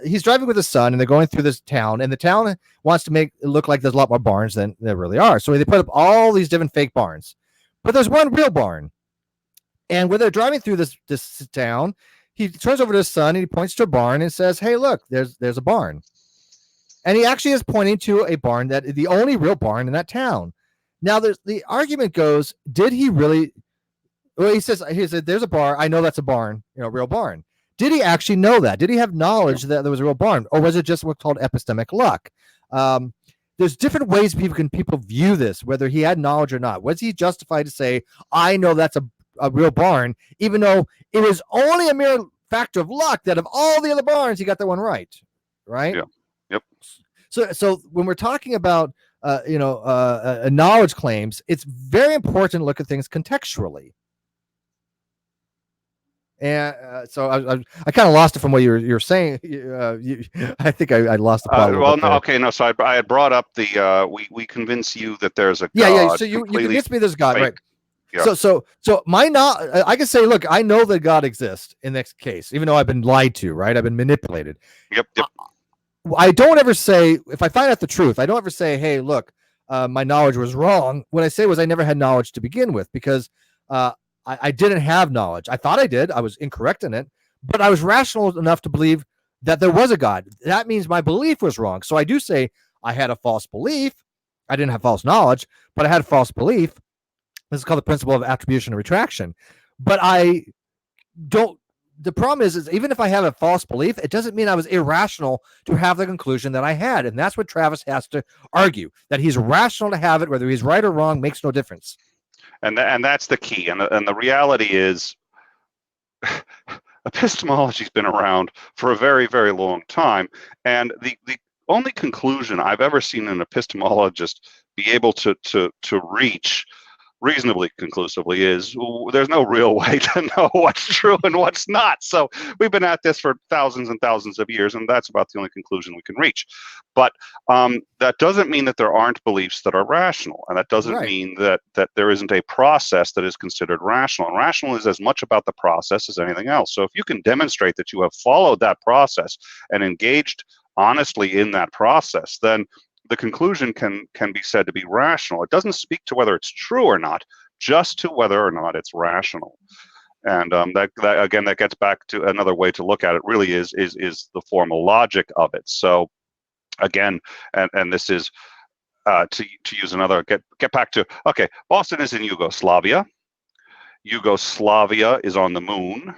he's driving with his son, and they're going through this town, and the town wants to make it look like there's a lot more barns than there really are. So they put up all these different fake barns, but there's one real barn. And when they're driving through this town, he turns over to his son and he points to a barn and says, "Hey, look, there's a barn." And he actually is pointing to a barn that is the only real barn in that town. Now, the argument goes, did he really? Well, he said, "There's a barn. I know that's a barn, real barn." Did he actually know that? Did he have knowledge that there was a real barn, or was it just what's called epistemic luck? There's different ways people view this, whether he had knowledge or not. Was he justified to say, "I know that's a real barn," even though it was only a mere factor of luck that of all the other barns, he got that one right? Yeah. Yep. So when we're talking about knowledge claims, it's very important to look at things contextually. And so I kind of lost it from what you're saying. I think I lost the plot. So I had brought up the we convince you that there's a God. Yeah. So you convinced me there's a God, fake. Right? Yeah. So I can say, look, I know that God exists in this case, even though I've been lied to, right? I've been manipulated. Yep. I don't ever say, if I find out the truth, I don't ever say, "Hey, look, my knowledge was wrong." What I say was I never had knowledge to begin with, because I didn't have knowledge. I thought I did. I was incorrect in it, but I was rational enough to believe that there was a God. That means my belief was wrong. So I do say I had a false belief. I didn't have false knowledge, but I had a false belief. This is called the principle of attribution and retraction. But I don't. The problem is even if I have a false belief, it doesn't mean I was irrational to have the conclusion that I had. And that's what Travis has to argue, that he's rational to have it. Whether he's right or wrong makes no difference. And that's the key. And the reality is epistemology's been around for a very, very long time. And the only conclusion I've ever seen an epistemologist be able to reach reasonably conclusively is there's no real way to know what's true and what's not. So we've been at this for thousands and thousands of years, and that's about the only conclusion we can reach. But that doesn't mean that there aren't beliefs that are rational, and that doesn't mean that there isn't a process that is considered rational. And rational is as much about the process as anything else. So if you can demonstrate that you have followed that process and engaged honestly in that process, then the conclusion can be said to be rational. It doesn't speak to whether it's true or not, just to whether or not it's rational. And that gets back to another way to look at it. Really is the formal logic of it. So again, and this is to use another get back to, okay, Boston is in Yugoslavia. Yugoslavia is on the moon.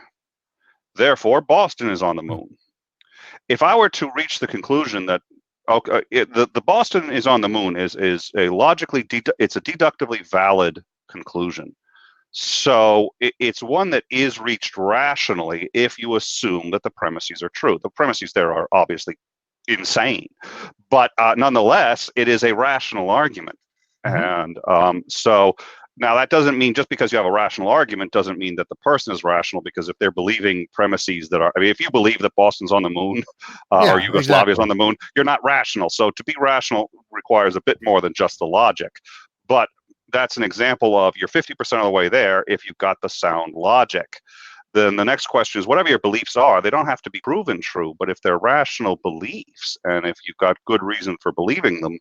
Therefore, Boston is on the moon. If I were to reach the conclusion that the Boston is on the moon is a logically it's a deductively valid conclusion. So it's one that is reached rationally if you assume that the premises are true. The premises there are obviously insane, but nonetheless, it is a rational argument. And so now that doesn't mean just because you have a rational argument doesn't mean that the person is rational, because if they're believing premises that are, I mean, if you believe that Boston's on the moon or Yugoslavia's on the moon, you're not rational. So to be rational requires a bit more than just the logic. But that's an example of you're 50% of the way there if you've got the sound logic. Then the next question is, whatever your beliefs are, they don't have to be proven true, but if they're rational beliefs and if you've got good reason for believing them,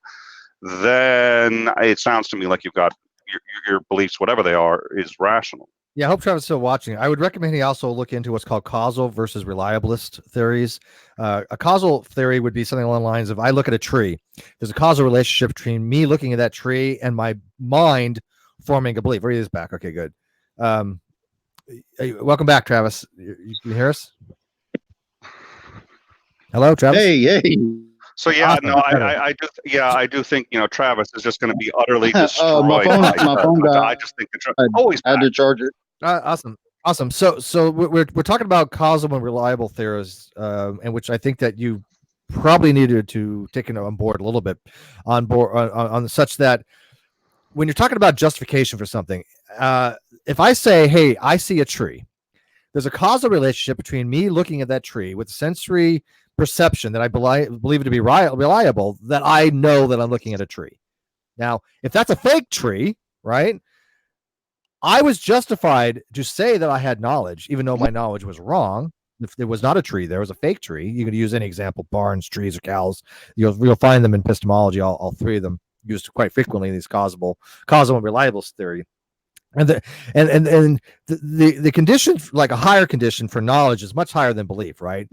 then it sounds to me like you've got your beliefs, whatever they are, is rational. Yeah, I hope Travis is still watching. I would recommend he also look into what's called causal versus reliabilist theories. A causal theory would be something along the lines of, I look at a tree. There's a causal relationship between me looking at that tree and my mind forming a belief. Where he is back. Okay, good. Welcome back, Travis. You can hear us? Hello, Travis? Hey. So yeah, awesome. No, I do think Travis is just going to be utterly destroyed. My phone got. I just think always I had to charge it. Awesome. So we're talking about causal and reliable theories, and which I think that you probably needed to take on board a little bit on such that when you're talking about justification for something, if I say, hey, I see a tree, there's a causal relationship between me looking at that tree with sensory perception that I believe it to be reliable, that I know that I'm looking at a tree. Now, if that's a fake tree, right, I was justified to say that I had knowledge, even though my knowledge was wrong. If there was not a tree, there was a fake tree. You could use any example, barns, trees, or cows. You'll find them in epistemology, all three of them used quite frequently in these causal and reliable theory. And the condition, like a higher condition for knowledge, is much higher than belief, right?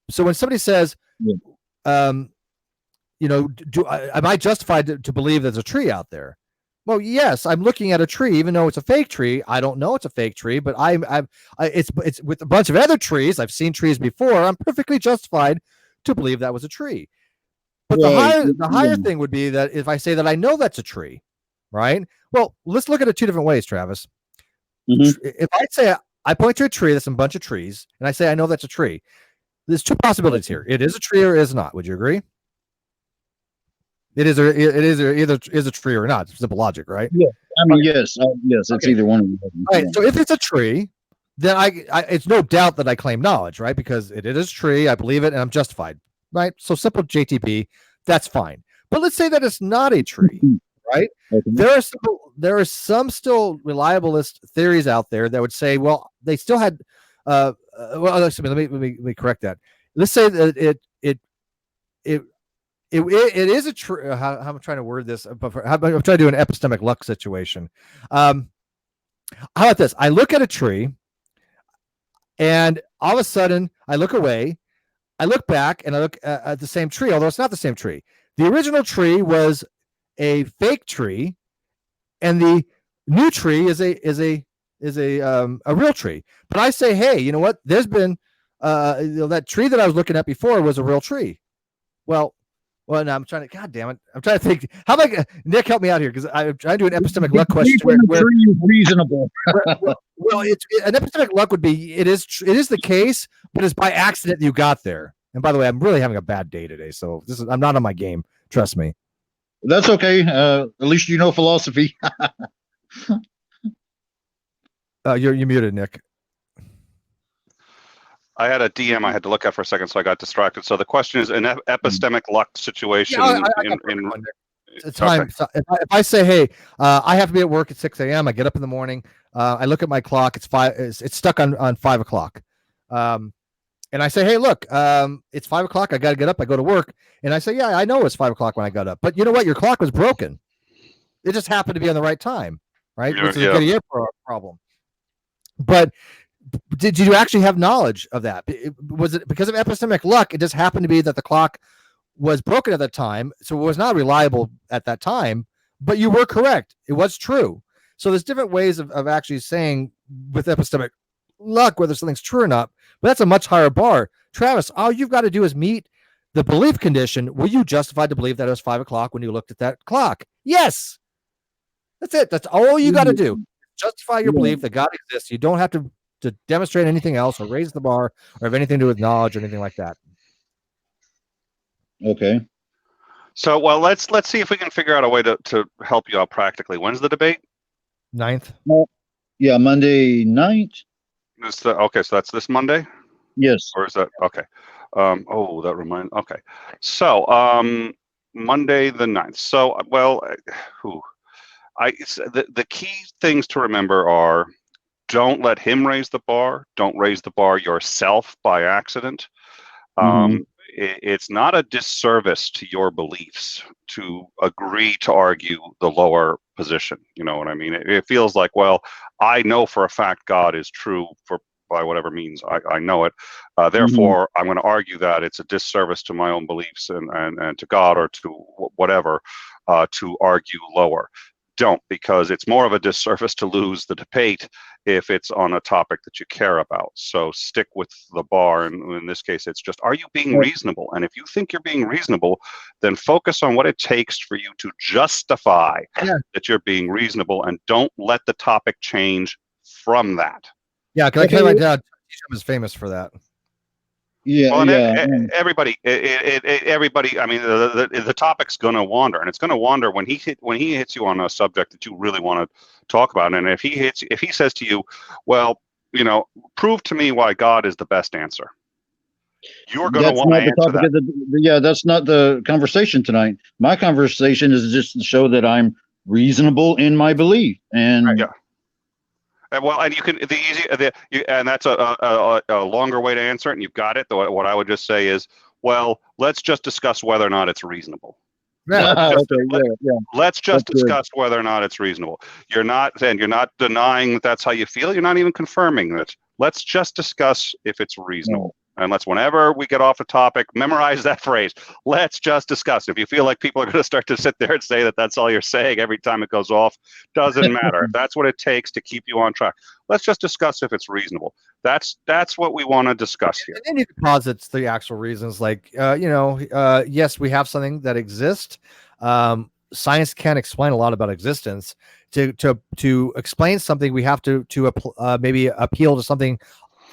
So when somebody says, am I justified to believe there's a tree out there? Well, yes, I'm looking at a tree, even though it's a fake tree. I don't know it's a fake tree, but it's with a bunch of other trees. I've seen trees before. I'm perfectly justified to believe that was a tree. But the higher thing would be that if I say that I know that's a tree, right? Well, let's look at it two different ways, Travis. If I say I point to a tree, that's a bunch of trees, and I say I know that's a tree, there's two possibilities here. It is a tree or is not. Would you agree? It is either is a tree or not. It's simple logic, right? Yeah. I mean, yes. It's either one of them. Right. So if it's a tree, then it's no doubt that I claim knowledge, right? Because it is a tree, I believe it, and I'm justified, right? So simple JTP, that's fine. But let's say that it's not a tree, right? Okay. There are some still reliabilist theories out there that would say, well, they still had. Well, let me correct that. Let's say that it is a tree. How I'm trying to word this, I'm trying to do an epistemic luck situation. How about this? I look at a tree, and all of a sudden, I look away. I look back, and I look at the same tree, although it's not the same tree. The original tree was a fake tree, and the new tree is a real tree. But I say, hey, you know what? There's been that tree that I was looking at before was a real tree. Well, now I'm trying to. God damn it! I'm trying to think. How about Nick? Help me out here because I'm trying to do an epistemic luck question. Where reasonable. well, an epistemic luck would be it is the case, but it's by accident you got there. And by the way, I'm really having a bad day today, so I'm not on my game. Trust me. That's okay. At least you know philosophy. You're muted, Nick. I had a DM I had to look at for a second, so I got distracted. So the question is an epistemic luck situation. Time. So if I say, hey, I have to be at work at 6 a.m. I get up in the morning. I look at my clock. It's 5. It's stuck on 5 o'clock. And I say, hey, look, it's 5 o'clock. I got to get up. I go to work. And I say, yeah, I know it's 5 o'clock when I got up. But you know what? Your clock was broken. It just happened to be on the right time, right? Which is a good problem. But did you actually have knowledge of that? Was it because of epistemic luck? It just happened to be that the clock was broken at that time, so it was not reliable at that time, but you were correct. It was true. So there's different ways of actually saying with epistemic luck whether something's true or not, but that's a much higher bar. Travis, all you've got to do is meet the belief condition. Were you justified to believe that it was 5 o'clock when you looked at that clock? Yes. That's it. That's all you got to do. Justify your belief that God exists. You don't have to demonstrate anything else or raise the bar or have anything to do with knowledge or anything like that. Okay. So, well, let's see if we can figure out a way to help you out practically. When's the debate? 9th. Yeah, Monday 9th. Okay, so that's this Monday? Yes. Or is that okay? That reminds. Okay, so Monday the 9th. So, well, the key things to remember are: don't let him raise the bar. Don't raise the bar yourself by accident. It's not a disservice to your beliefs to agree to argue the lower position. You know what I mean? It feels like, well, I know for a fact God is true by whatever means I know it. Therefore, I'm going to argue that it's a disservice to my own beliefs and to God or to whatever to argue lower. Don't, because it's more of a disservice to lose the debate if it's on a topic that you care about. So stick with the bar. And in this case, it's just, are you being reasonable? And if you think you're being reasonable, then focus on what it takes for you to justify that you're being reasonable, and don't let the topic change from that. Yeah, because I tell you right now, TJump is famous for that. Yeah, well, everybody. I mean, the topic's going to wander, and it's going to wander when he hits you on a subject that you really want to talk about. And if he says to you, well, you know, prove to me why God is the best answer, you're going to want to answer that. That's not the conversation tonight. My conversation is just to show that I'm reasonable in my belief, and and you can and that's a longer way to answer it, and you've got it. What I would just say is, well, let's just discuss whether or not it's reasonable. Let's just discuss whether or not it's reasonable. You're not denying that that's how you feel. You're not even confirming that. Let's just discuss if it's reasonable. And whenever we get off the topic, memorize that phrase. Let's just discuss. If you feel like people are going to start to sit there and say that that's all you're saying every time it goes off, doesn't matter. If that's what it takes to keep you on track, let's just discuss if it's reasonable. That's what we want to discuss here. And then you posit the actual reasons, like yes, we have something that exists. Science can't explain a lot about existence. To explain something, we have to maybe appeal to something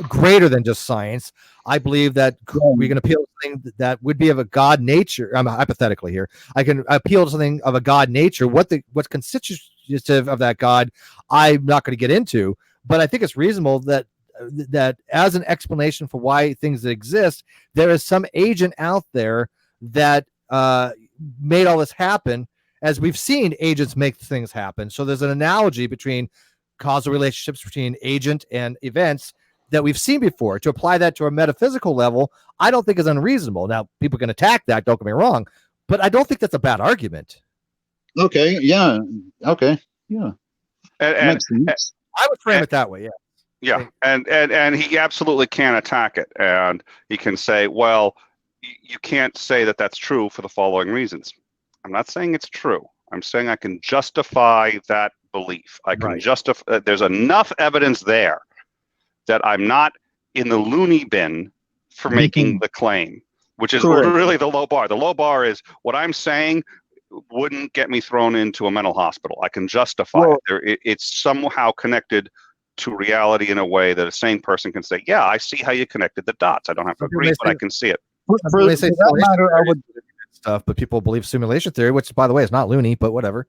greater than just science. I believe that we can appeal to something that would be of a God nature. I'm hypothetically here. I can appeal to something of a God nature. What's constitutive of that God, I'm not going to get into. But I think it's reasonable that as an explanation for why things exist, there is some agent out there that made all this happen. As we've seen agents make things happen. So there's an analogy between causal relationships between agent and events that we've seen before. To apply that to a metaphysical level, I don't think is unreasonable. Now, people can attack that, don't get me wrong, but I don't think that's a bad argument. Okay, yeah. Okay, yeah. And I would frame it that way, yeah. Yeah, and he absolutely can attack it, and he can say, well, you can't say that that's true for the following reasons. I'm not saying it's true. I'm saying I can justify that belief. I can Right. justify. There's enough evidence there that I'm not in the loony bin for making the claim, which is Correct. really the low bar. The low bar is what I'm saying wouldn't get me thrown into a mental hospital. I can justify it. It's somehow connected to reality in a way that a sane person can say, yeah, I see how you connected the dots. I don't have to agree, but I can see it. They say For that matter, I would stuff, but people believe simulation theory, which, by the way, is not loony, but whatever.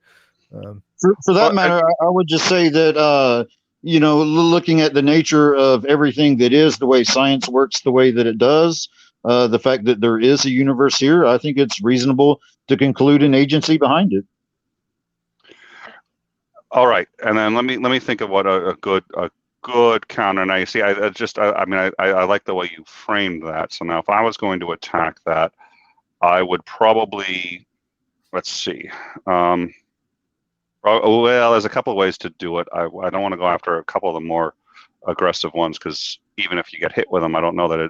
For that matter, I would just say that looking at the nature of everything that is, the way science works, the way that it does, the fact that there is a universe here, I think it's reasonable to conclude an agency behind it. All right, and then let me think of what a good counter. Now you see, I like the way you framed that. So now, if I was going to attack that, I would probably, let's see. Well, there's a couple of ways to do it. I don't want to go after a couple of the more aggressive ones, because even if you get hit with them, I don't know that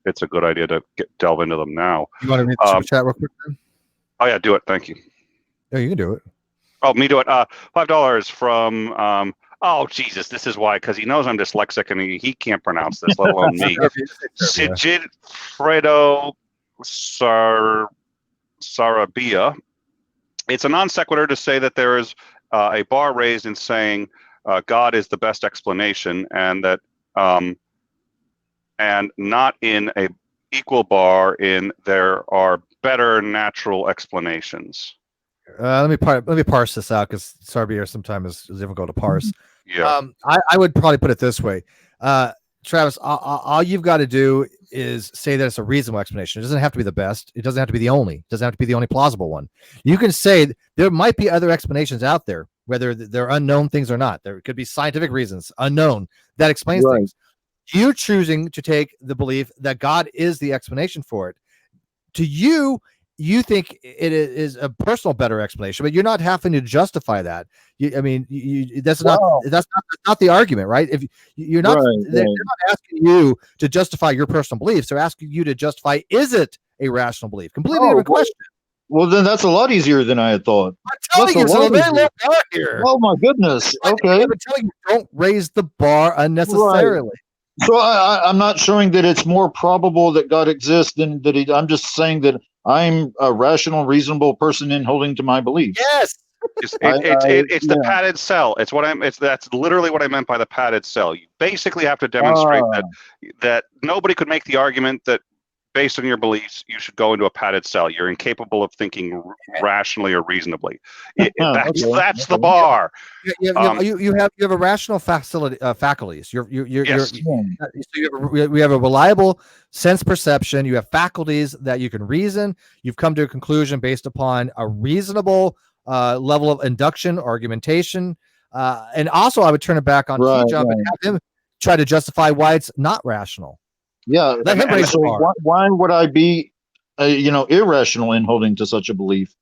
it's a good idea to delve into them now. You want to read the super chat real quick then? Oh yeah, do it. Thank you. Yeah, you can do it. Oh, me do it. $5 from. Oh Jesus, this is why, because he knows I'm dyslexic and he can't pronounce this, let alone me. Sigid Fredo Sarabia. It's a non sequitur to say that there is a bar raised in saying God is the best explanation, and that and not in a equal bar in there are better natural explanations. Let me parse this out, because Sarabia sometimes is difficult to parse. Yeah. I would probably put it this way. Travis, all you've got to do is say that it's a reasonable explanation. It doesn't have to be the best. It doesn't have to be the only. It doesn't have to be the only plausible one. You can say there might be other explanations out there, whether they're unknown things or not. There could be scientific reasons, unknown, that explains things. You choosing to take the belief that God is the explanation for it. To you, you think it is a personal better explanation, but you're not having to justify that. That's not the argument, right? If you're not, they're not asking you to justify your personal beliefs. They're asking you to justify, is it a rational belief? Completely different question. Well, then that's a lot easier than I had thought. I'm telling you, so very low bar here. Oh my goodness. Okay. I'm telling you, don't raise the bar unnecessarily. Right. So I'm not showing that it's more probable that God exists than that I'm just saying that I'm a rational, reasonable person in holding to my beliefs. Yes. It's the padded cell. That's literally what I meant by the padded cell. You basically have to demonstrate that nobody could make the argument that based on your beliefs, you should go into a padded cell. You're incapable of thinking rationally or reasonably. That's the bar. You have a rational faculties. We have a reliable sense perception. You have faculties that you can reason. You've come to a conclusion based upon a reasonable level of induction, argumentation, and also I would turn it back on TJump and have him try to justify why it's not rational. Yeah. So why would I be, irrational in holding to such a belief?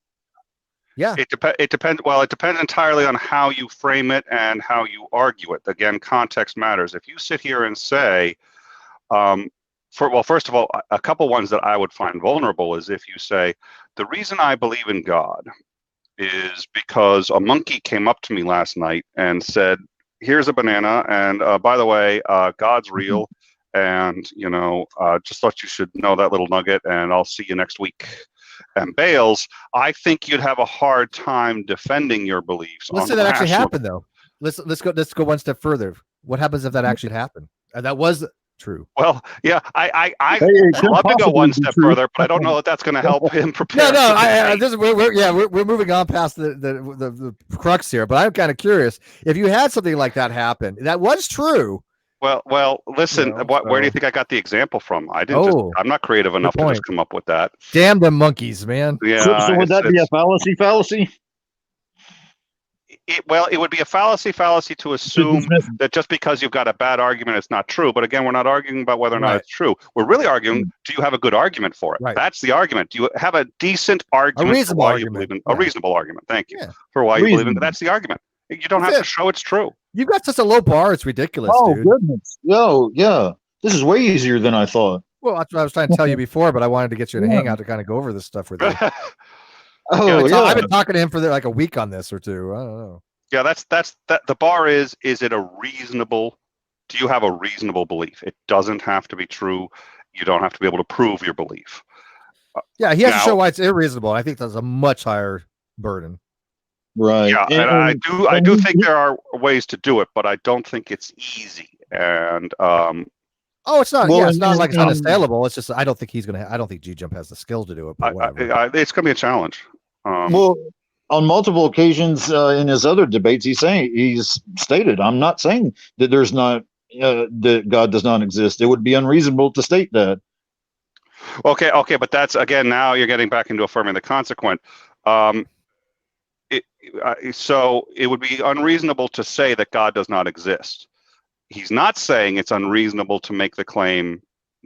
Yeah. It depends. Well, it depends entirely on how you frame it and how you argue it. Again, context matters. If you sit here and say, first of all, a couple ones that I would find vulnerable is if you say, the reason I believe in God is because a monkey came up to me last night and said, here's a banana, and by the way, God's real. And, just thought you should know that little nugget, and I'll see you next week. And bails, I think you'd have a hard time defending your beliefs. Let's say that actually happened, though. Let's go one step further. What happens if that actually happened? And that was true. Well, yeah, I'd love to go one step further, but I don't know that that's going to help him prepare. We're moving on past the crux here, but I'm kind of curious if you had something like that happen. That was true. Well, listen. Where do you think I got the example from? I didn't. I'm not creative enough to just come up with that. Damn them monkeys, man. Yeah. So would that be a fallacy? It would be a fallacy to assume that just because you've got a bad argument, it's not true. But again, we're not arguing about whether or not it's true. We're really arguing: do you have a good argument for it? Right. That's the argument. Do you have a decent argument for why you believe in a reasonable argument? Thank you for why you believe in. That's the argument. You don't have to show it's true. You've got such a low bar; it's ridiculous. Oh, dude. Goodness! Yeah. This is way easier than I thought. Well, that's what I was trying to tell you before, but I wanted to get you to hang out to kind of go over this stuff with you. I've been talking to him for like a week on this or two. I don't know. Yeah, that's the bar is it a reasonable, do you have a reasonable belief? It doesn't have to be true. You don't have to be able to prove your belief. Yeah, he has to show why it's unreasonable. I think that's a much higher burden. Right. Yeah, and I do think there are ways to do it, but I don't think it's easy. And oh, it's not. Well, yeah, it's not like it's unassailable. It's just I don't think he's gonna. I don't think TJump has the skills to do it. But whatever. It's gonna be a challenge. Well, on multiple occasions in his other debates, he's stated, "I'm not saying that there's not that God does not exist. It would be unreasonable to state that." Okay, but that's again now you're getting back into affirming the consequent. So it would be unreasonable to say that God does not exist. He's not saying it's unreasonable to make the claim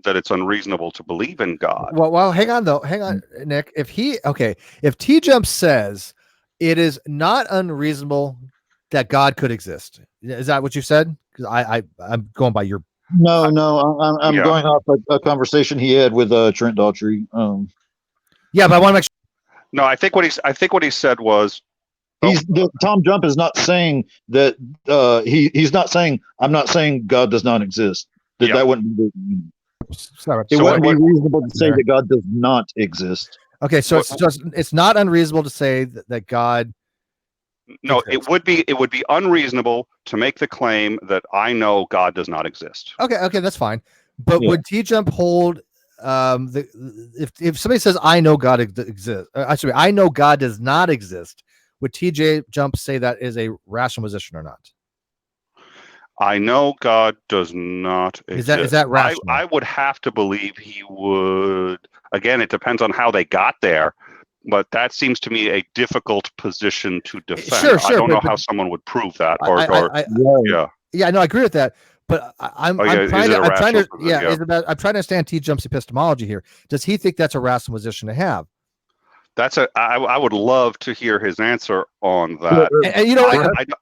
that it's unreasonable to believe in God. Well, hang on, Nick. If TJump says it is not unreasonable that God could exist, is that what you said? Because I'm going by your. No, I'm going off a conversation he had with Trent Daughtry. Yeah, but I want to make sure. No, I think what he said was. Tom Jump is not saying that he's not saying I'm not saying God does not exist. That wouldn't be. It wouldn't be reasonable to say that God does not exist. Okay, so it's not unreasonable to say that God. No, it would be unreasonable to make the claim that I know God does not exist. Okay, that's fine. But would TJump hold if somebody says I know God exists? Actually, I know God does not exist. Would TJump say that is a rational position or not? I know God does not exist. Is that rational? I would have to believe he would. Again, it depends on how they got there, but that seems to me a difficult position to defend. Sure, I don't know how someone would prove that. Yeah, no, I agree with that. But I'm trying to understand TJump's epistemology here. Does he think that's a rational position to have? I would love to hear his answer on that.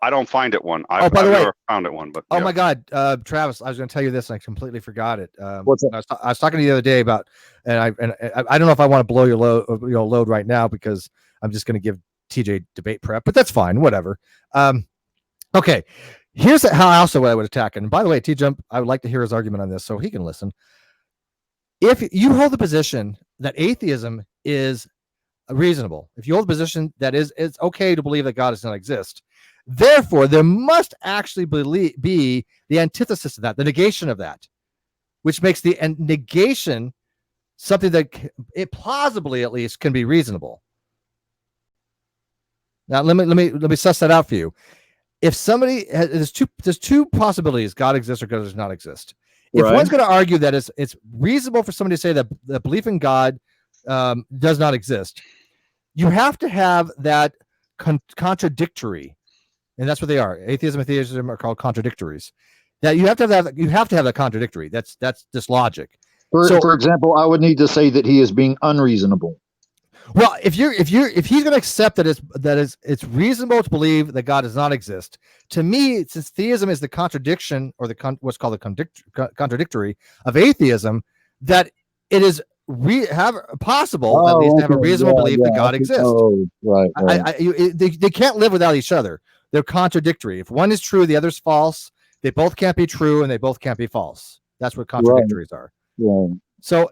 I don't find it one. I've never found it one. But my God, Travis, I was going to tell you this, and I completely forgot it. What's that? I was talking to you the other day about, and I don't know if I want to blow your load right now because I'm just going to give TJ debate prep, but that's fine, whatever. Okay, here's how also what I would attack. And by the way, TJump, I would like to hear his argument on this so he can listen. If you hold the position that atheism is reasonable, if you hold the position that it's okay to believe that God does not exist, therefore there must actually be the antithesis of that, the negation of that, which makes the negation something that it plausibly at least can be reasonable. Now let me suss that out for you. If somebody there's two possibilities: God exists or God does not exist. If one's going to argue that it's reasonable for somebody to say that the belief in God does not exist, you have to have that contradictory, and that's what they are. Atheism and theism are called contradictories. That you have to have that contradictory. That's just logic. For example, I would need to say that he is being unreasonable. Well, if he's going to accept that it's reasonable to believe that God does not exist, to me, since theism is the contradiction or what's called the contradictory of atheism, that it is possible at least to have a reasonable belief that God exists. Oh, right. They can't live without each other. They're contradictory. If one is true, the other's false. They both can't be true, and they both can't be false. That's what contradictories are. Yeah. So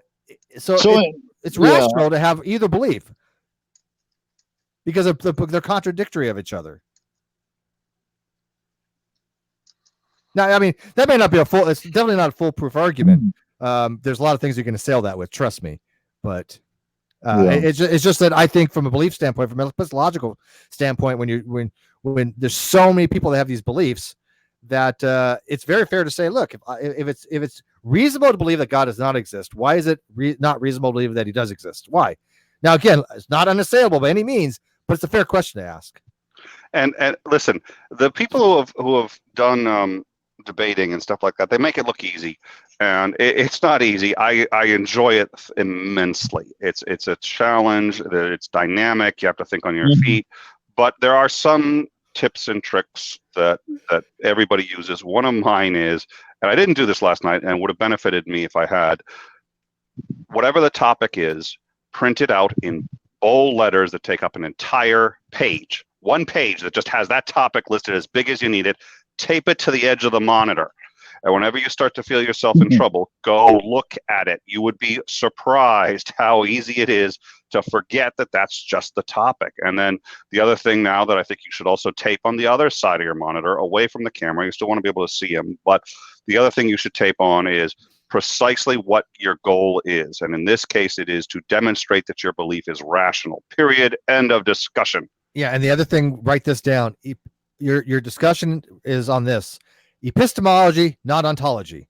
it's rational to have either belief because they're contradictory of each other. Now, I mean, that may not be it's definitely not a foolproof argument. There's a lot of things you can assail that with, trust me. But it's just that I think from a belief standpoint, from a epistemological standpoint, when there's so many people that have these beliefs, that it's very fair to say, look, if it's reasonable to believe that God does not exist, why is it not reasonable to believe that he does exist? Why? Now, again, it's not unassailable by any means, but it's a fair question to ask. And listen, the people who have done debating and stuff like that, they make it look easy, and it's not easy. I enjoy it immensely. It's a challenge. It's dynamic. You have to think on your feet, but there are some tips and tricks that everybody uses. One of mine is, and I didn't do this last night and would have benefited me if I had, whatever the topic is, print it out in bold letters that take up an entire page. one page that just has that topic listed as big as you need it, tape it to the edge of the monitor. And whenever you start to feel yourself in trouble, go look at it. You would be surprised how easy it is to forget that that's just the topic. And then the other thing now that I think you should also tape on the other side of your monitor, away from the camera. You still want to be able to see them. But the other thing you should tape on is precisely what your goal is. And in this case, it is to demonstrate that your belief is rational. Period. End of discussion. Yeah. And the other thing, write this down. Your discussion is on this. Epistemology, not ontology.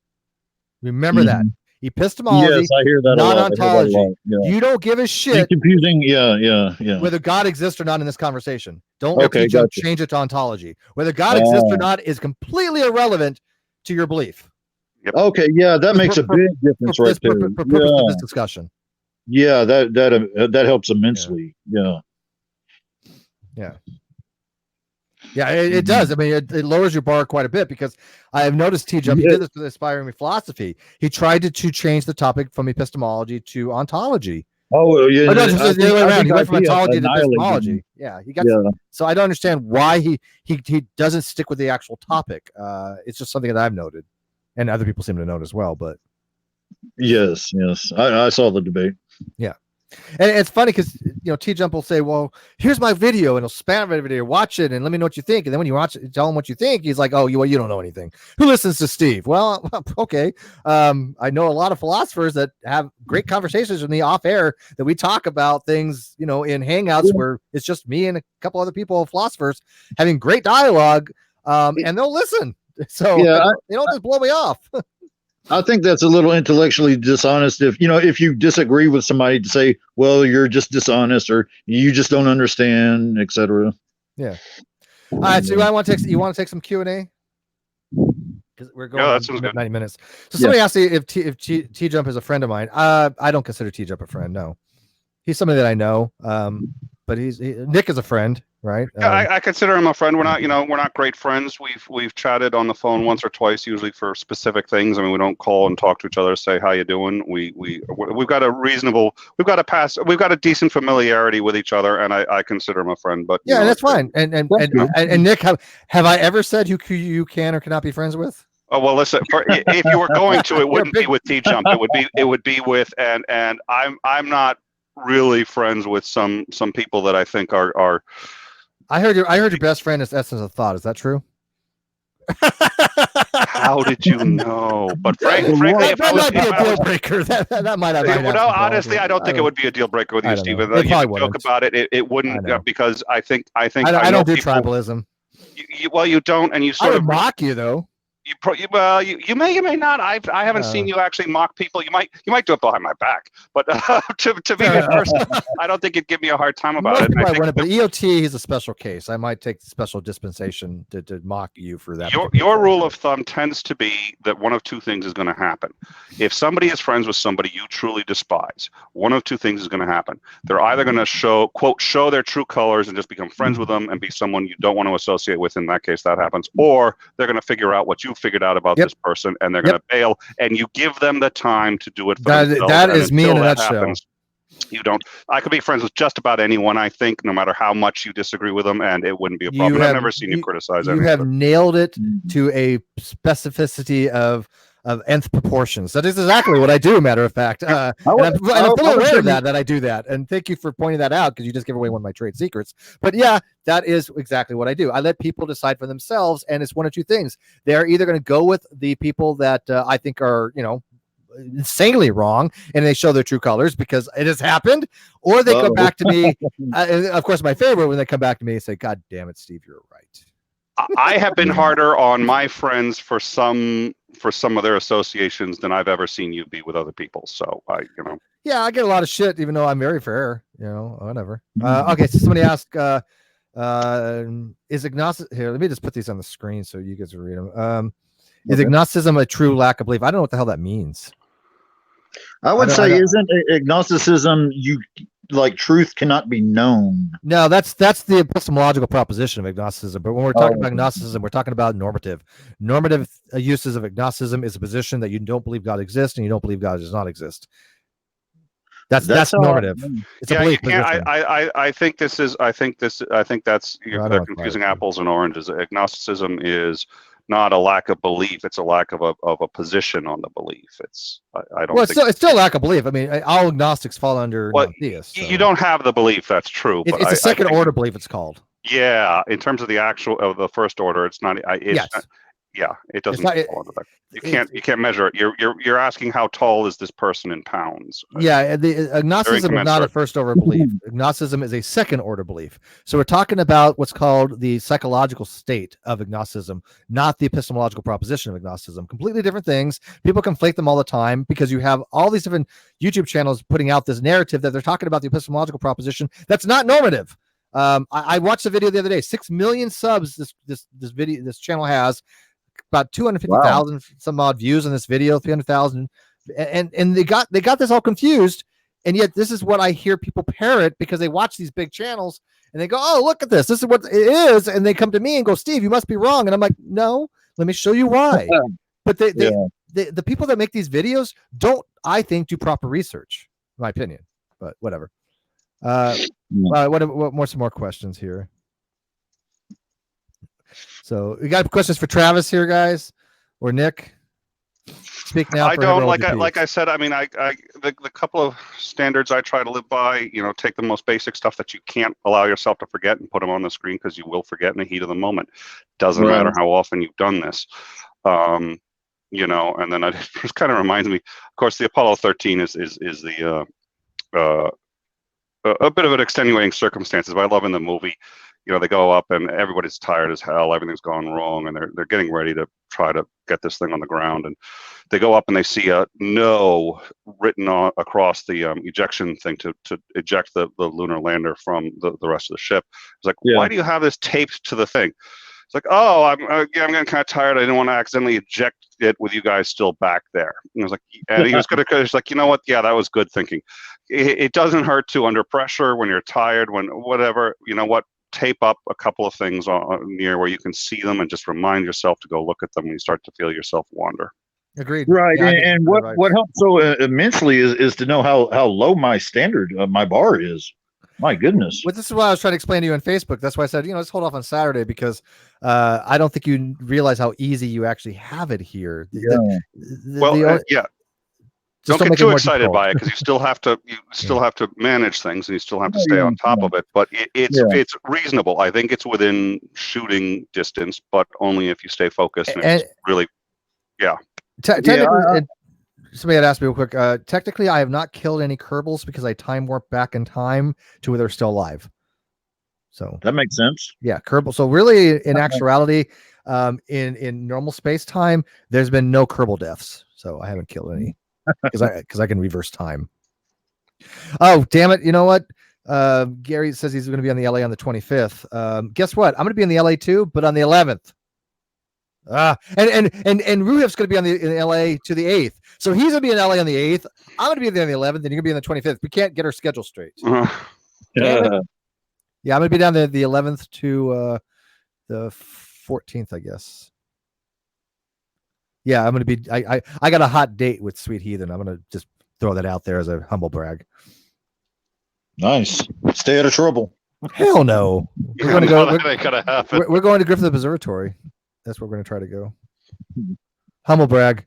Remember that. Epistemology, Yes, I hear that not a lot. ontology. Yeah. You don't give a shit It's confusing. Yeah. whether God exists or not in this conversation. Don't let TJump gotcha. change it to ontology. Whether God exists or not is completely irrelevant to your belief. Okay, yeah, that makes a big difference right there. For purpose of this discussion. Yeah, that helps immensely. Yeah. Yeah, it does. I mean, it lowers your bar quite a bit, because I have noticed TJump, he did this with Aspiring Philosophy. He tried to change the topic from epistemology to ontology. Oh, yeah. Oh, no, just the other way around. He went from ontology to epistemology. Yeah, he got. Yeah. So I don't understand why he doesn't stick with the actual topic. It's just something that I've noted, and other people seem to note as well. But Yes, I saw the debate. yeah. And it's funny because, TJump will say, well, here's my video, and he'll spam a video, watch it, and let me know what you think. And then when you watch it, tell him what you think. He's like, oh, you don't know anything. Who listens to Steve? Well, okay. I know a lot of philosophers that have great conversations with me off air, that we talk about things, in Hangouts where it's just me and a couple other people, philosophers, having great dialogue, and they'll listen. So they don't just blow me off. I think that's a little intellectually dishonest if you disagree with somebody, to say, well, you're just dishonest, or you just don't understand, etc. Yeah. All right. So you want to take some Q&A? Because we're going on 90 minutes. So somebody asked me if TJump is a friend of mine. I don't consider TJump a friend. No, he's somebody that I know. But Nick is a friend, right? Yeah, I consider him a friend. We're not great friends. We've chatted on the phone once or twice, usually for specific things. I mean, we don't call and talk to each other, say how you doing. We've got a decent familiarity with each other, and I consider him a friend. But yeah, that's fine. And Nick, have I ever said who you can or cannot be friends with? Oh, well, listen. If you were going to, it wouldn't be with TJump. It would be with and I'm not really friends with some people that I think are. I heard your best friend is Essence of Thought. Is that true? How did you know? But frankly, that might be a deal breaker. That might have. No, honestly, I don't think it would be a deal breaker with you, Stephen. You can joke about it. It wouldn't, because I think I don't do tribalism. You don't, and you sort of mock you though. You may not. I haven't seen you actually mock people. You might do it behind my back, but to me personally, I don't think you'd give me a hard time about it. But EOT is a special case. I might take special dispensation to mock you for that. Your rule of thumb tends to be that one of two things is going to happen. If somebody is friends with somebody you truly despise, one of two things is going to happen. They're either going to show their true colors and just become friends with them and be someone you don't want to associate with. In that case, that happens. Or they're going to figure out what you figured out about this person, and they're going to bail, and you give them the time to do it for themselves. That is me in a nutshell. You don't. I could be friends with just about anyone, I think, no matter how much you disagree with them, and it wouldn't be a problem. I've never seen you criticize anyone. You have nailed it to a specificity of nth proportions. That is exactly what I do, matter of fact. I'm fully aware of that I do that. And thank you for pointing that out, because you just gave away one of my trade secrets. But yeah, that is exactly what I do. I let people decide for themselves, and it's one of two things. They're either going to go with the people that I think are, insanely wrong, and they show their true colors because it has happened, or they come back to me. Of course, my favorite, when they come back to me and say, God damn it, Steve, you're right. I have been harder on my friends for some of their associations than I've ever seen you be with other people. So yeah, I get a lot of shit, even though I'm very fair, whatever. Okay. So somebody asked, is agnostic here? Let me just put these on the screen so you guys can read them. Is agnosticism a true lack of belief? I don't know what the hell that means. I would say, isn't agnosticism truth cannot be known? No, that's the epistemological proposition of agnosticism. But when we're talking about agnosticism, we're talking about normative uses of agnosticism is a position that you don't believe God exists and you don't believe God does not exist. That's normative. It's a belief you can't. position. I think this is. I think that's Well, confusing apples and oranges. Agnosticism is not a lack of belief; it's a lack of a position on the belief. It's I don't. Well, think it's still a lack of belief. I mean, all agnostics fall under non-theists. So. You don't have the belief. That's true. But It's a second order belief. It's called. Yeah, in terms of the actual of the first order, it's not. Yes. Yeah, it doesn't not, fall under that. You can't measure it. You're asking how tall is this person in pounds? Yeah, the agnosticism is not a first order belief. Agnosticism is a second order belief. So we're talking about what's called the psychological state of agnosticism, not the epistemological proposition of agnosticism. Completely different things. People conflate them all the time because you have all these different YouTube channels putting out this narrative that they're talking about the epistemological proposition that's not normative. I watched a video the other day. 6 million subs this channel has. About 250,000 some odd views on this video, 300,000, and they got this all confused, and yet this is what I hear people parrot because they watch these big channels and they go, "Oh, look at this! This is what it is," and they come to me and go, "Steve, you must be wrong," and I'm like, "No, let me show you why." But the people that make these videos don't, I think, do proper research, in my opinion. But whatever. What some more questions here? So we got questions for Travis here, guys, or Nick. Speak now. I don't like I said. I mean, the couple of standards I try to live by. Take the most basic stuff that you can't allow yourself to forget and put them on the screen because you will forget in the heat of the moment. Doesn't matter how often you've done this. And then it just kind of reminds me. Of course, the Apollo 13 is the a bit of an extenuating circumstances, but I love in the movie. They go up and everybody's tired as hell. Everything's gone wrong, and they're getting ready to try to get this thing on the ground. And they go up and they see a no written across the ejection thing to eject the lunar lander from the rest of the ship. It's like, why do you have this taped to the thing? It's like, oh, I'm getting kind of tired. I didn't want to accidentally eject it with you guys still back there. And I was like, and he was going to, he's like, you know what? Yeah, that was good thinking. It doesn't hurt to under pressure when you're tired, when whatever, you know what? Tape up a couple of things near where you can see them and just remind yourself to go look at them when you start to feel yourself wander. Agreed. Right. Yeah, and what helps so immensely is to know how low my standard, my bar is. My goodness. Well, this is what I was trying to explain to you on Facebook. That's why I said, let's hold off on Saturday because I don't think you realize how easy you actually have it here. Don't get too excited by it because you still have to manage things and you still have to stay on top of it. But it's reasonable. I think it's within shooting distance, but only if you stay focused. And it's really, somebody had asked me real quick. Technically, I have not killed any Kerbals because I time warp back in time to where they're still alive. So that makes sense. Yeah, Kerbal. So really, in actuality, in normal space time, there's been no Kerbal deaths. So I haven't killed any. Because I can reverse time. Oh, damn it. You know what? Gary says he's going to be on the LA on the 25th. Guess what? I'm going to be in the LA too, but on the 11th. And Ruhev's going to be in LA to the 8th. So he's going to be in LA on the 8th. I'm going to be there on the 11th, and you're going to be on the 25th. We can't get our schedule straight. Yeah, I'm going to be down there the 11th to the 14th, I guess. Yeah, I'm going to be. I got a hot date with Sweet Heathen. I'm going to just throw that out there as a humble brag. Nice. Stay out of trouble. Hell no. We're going to go. We're going to Griffith Observatory. That's where we're going to try to go. Humble brag.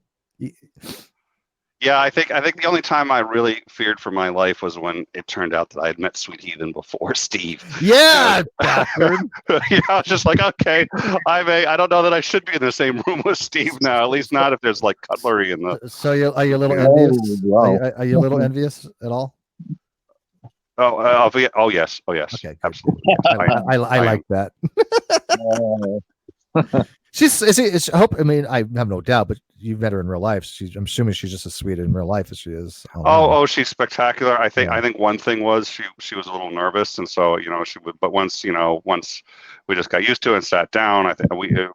Yeah, I think the only time I really feared for my life was when it turned out that I had met Sweet Heathen before Steve. Yeah, I was just like, okay, I don't know that I should be in the same room with Steve now. At least not if there's like cutlery in the. So are you a little envious? Wow. Are you a little envious at all? Oh yes. Okay, absolutely. I like that. I hope. I mean, I have no doubt, but you've met her in real life. I'm assuming she's just as sweet in real life as she is. She's spectacular. I think one thing was she was a little nervous, and so she would. But once we just got used to it and sat down, I think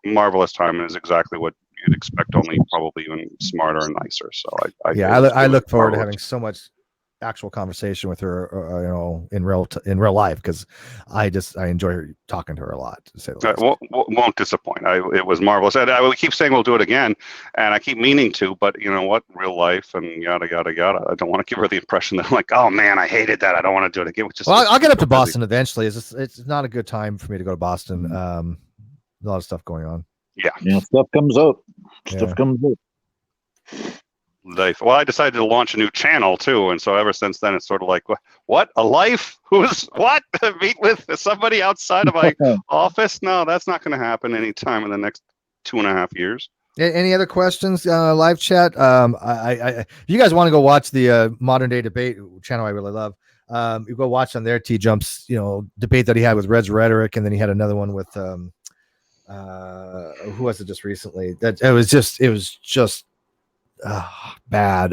marvelous time is exactly what you'd expect. Only probably even smarter and nicer. So I look forward to having so much actual conversation with her, in real life, because I enjoy talking to her a lot, to say the least. Won't disappoint. It was marvelous. And I keep saying we'll do it again, and I keep meaning to, but you know what? Real life and yada yada yada. I don't want to give her the impression that I'm like, oh man, I hated that. I don't want to do it again. I'll get up to Boston eventually. It's not a good time for me to go to Boston. A lot of stuff going on. Yeah. Stuff comes up. Stuff comes up. Life. Well, I decided to launch a new channel too, and so ever since then, it's sort of like, what? A life? Who's what? Meet with somebody outside of my office? No, that's not going to happen anytime in the next 2.5 years. Any other questions? Live chat. If you guys want to go watch the Modern Day Debate channel, I really love. You go watch on there. TJump's debate that he had with Red's Rhetoric, and then he had another one with who was it just recently? That it was just bad.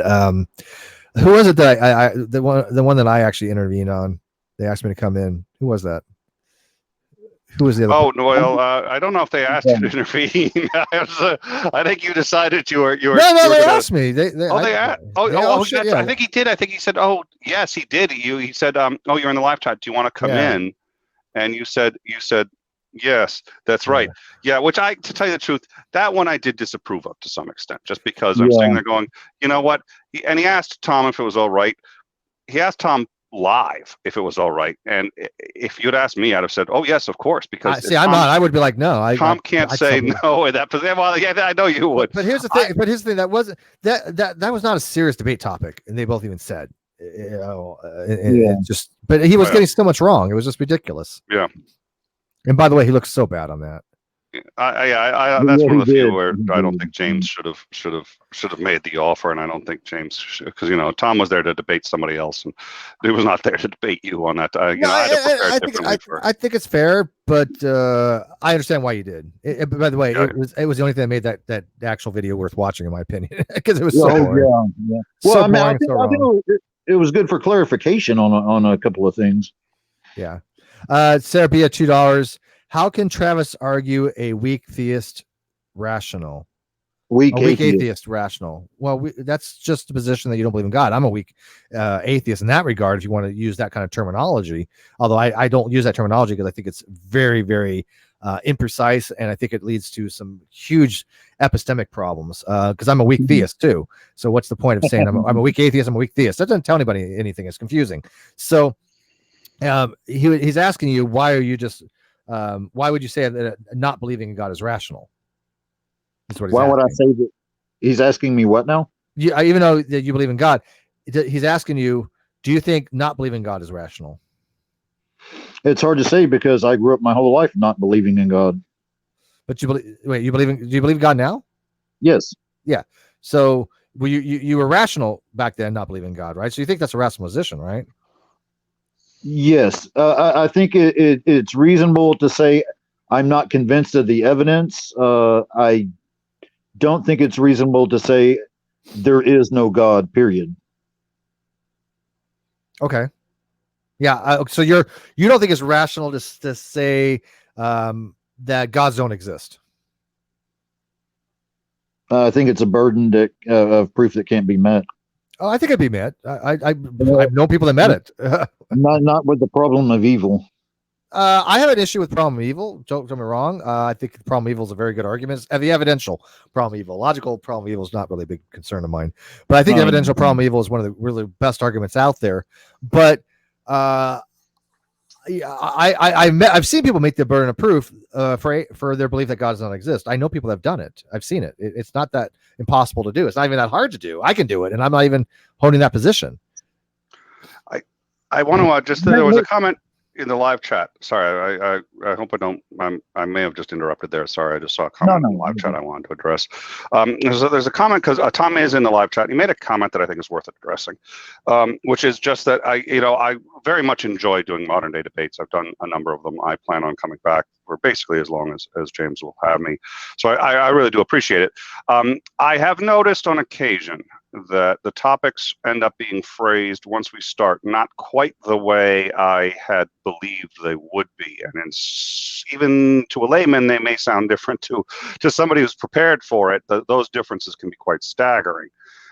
Who was it that the one that I actually intervened on? They asked me to come in. Who was that? Who was the other? Oh, well, I don't know if they asked you to intervene. I think you decided you were. No, they asked me. I think he did. I think he said, "Oh, yes, he did." He said, "Oh, you're in the live chat. Do you want to come in?" And you said, yes, that's right. Yeah, which to tell you the truth, that one I did disapprove of to some extent, just because I'm sitting there going, you know what? He asked Tom if it was all right. He asked Tom live if it was all right, and if you'd asked me, I'd have said, "Oh yes, of course." Because I would be like, no. Tom can't say no in that position. Well, yeah, I know you would. But here's the thing. That wasn't that was not a serious debate topic, and they both even said, But he was getting so much wrong. It was just ridiculous. Yeah. And by the way, he looks so bad on that. That's one of the few where I don't think James should have made the offer, and I don't think James because Tom was there to debate somebody else, and he was not there to debate you on that. I think it's fair, but I understand why you did. By the way, it was the only thing that made that actual video worth watching, in my opinion, because it was so boring. Yeah. Well, I think it was good for clarification on a couple of things. Yeah. Sarah B at $2. How can Travis argue a weak theist rational? Weak atheist rational. Well, that's just the position that you don't believe in God. I'm a weak atheist in that regard, if you want to use that kind of terminology. Although I don't use that terminology because I think it's very, very imprecise, and I think it leads to some huge epistemic problems. Because I'm a weak theist too. So what's the point of saying I'm a weak atheist? I'm a weak theist. That doesn't tell anybody anything. It's confusing. So he's asking you, why are you just why would you say that not believing in God is rational? Why would I say that? He's asking me what now? Even though that you believe in God, he's asking you, do you think not believing in God is rational? It's hard to say because I grew up my whole life not believing in God. But do you believe in God now? Yes. Yeah. So you were rational back then, not believing in God, right? So you think that's a rational position, right? Yes, I think it's reasonable to say I'm not convinced of the evidence. I don't think it's reasonable to say there is no God, period. Okay. Yeah. So you don't think it's rational to say that gods don't exist? I think it's a burden of proof that can't be met. Oh, I think it'd be met. I've known people that met it. not with the problem of evil. I have an issue with problem of evil. Don't get me wrong. I think the problem of evil is a very good argument. The evidential problem of evil, logical problem of evil is not really a big concern of mine. But I think the evidential problem of evil is one of the really best arguments out there. But I've seen people make the burden of proof for their belief that God does not exist. I know people that have done it. I've seen it. It's not that impossible to do. It's not even that hard to do. I can do it, and I'm not even holding that position. I want to just there was a comment in the live chat. Sorry, I hope I don't. I may have just interrupted there. Sorry, I just saw a comment in the live chat I wanted to address. There's a comment because Tom is in the live chat. He made a comment that I think is worth addressing, which is just that I very much enjoy doing modern day debates. I've done a number of them. I plan on coming back for basically as long as James will have me. So I really do appreciate it. I have noticed on occasion that the topics end up being phrased once we start not quite the way I had believed they would be, and even to a layman they may sound different to somebody who's prepared for it. Those differences can be quite staggering,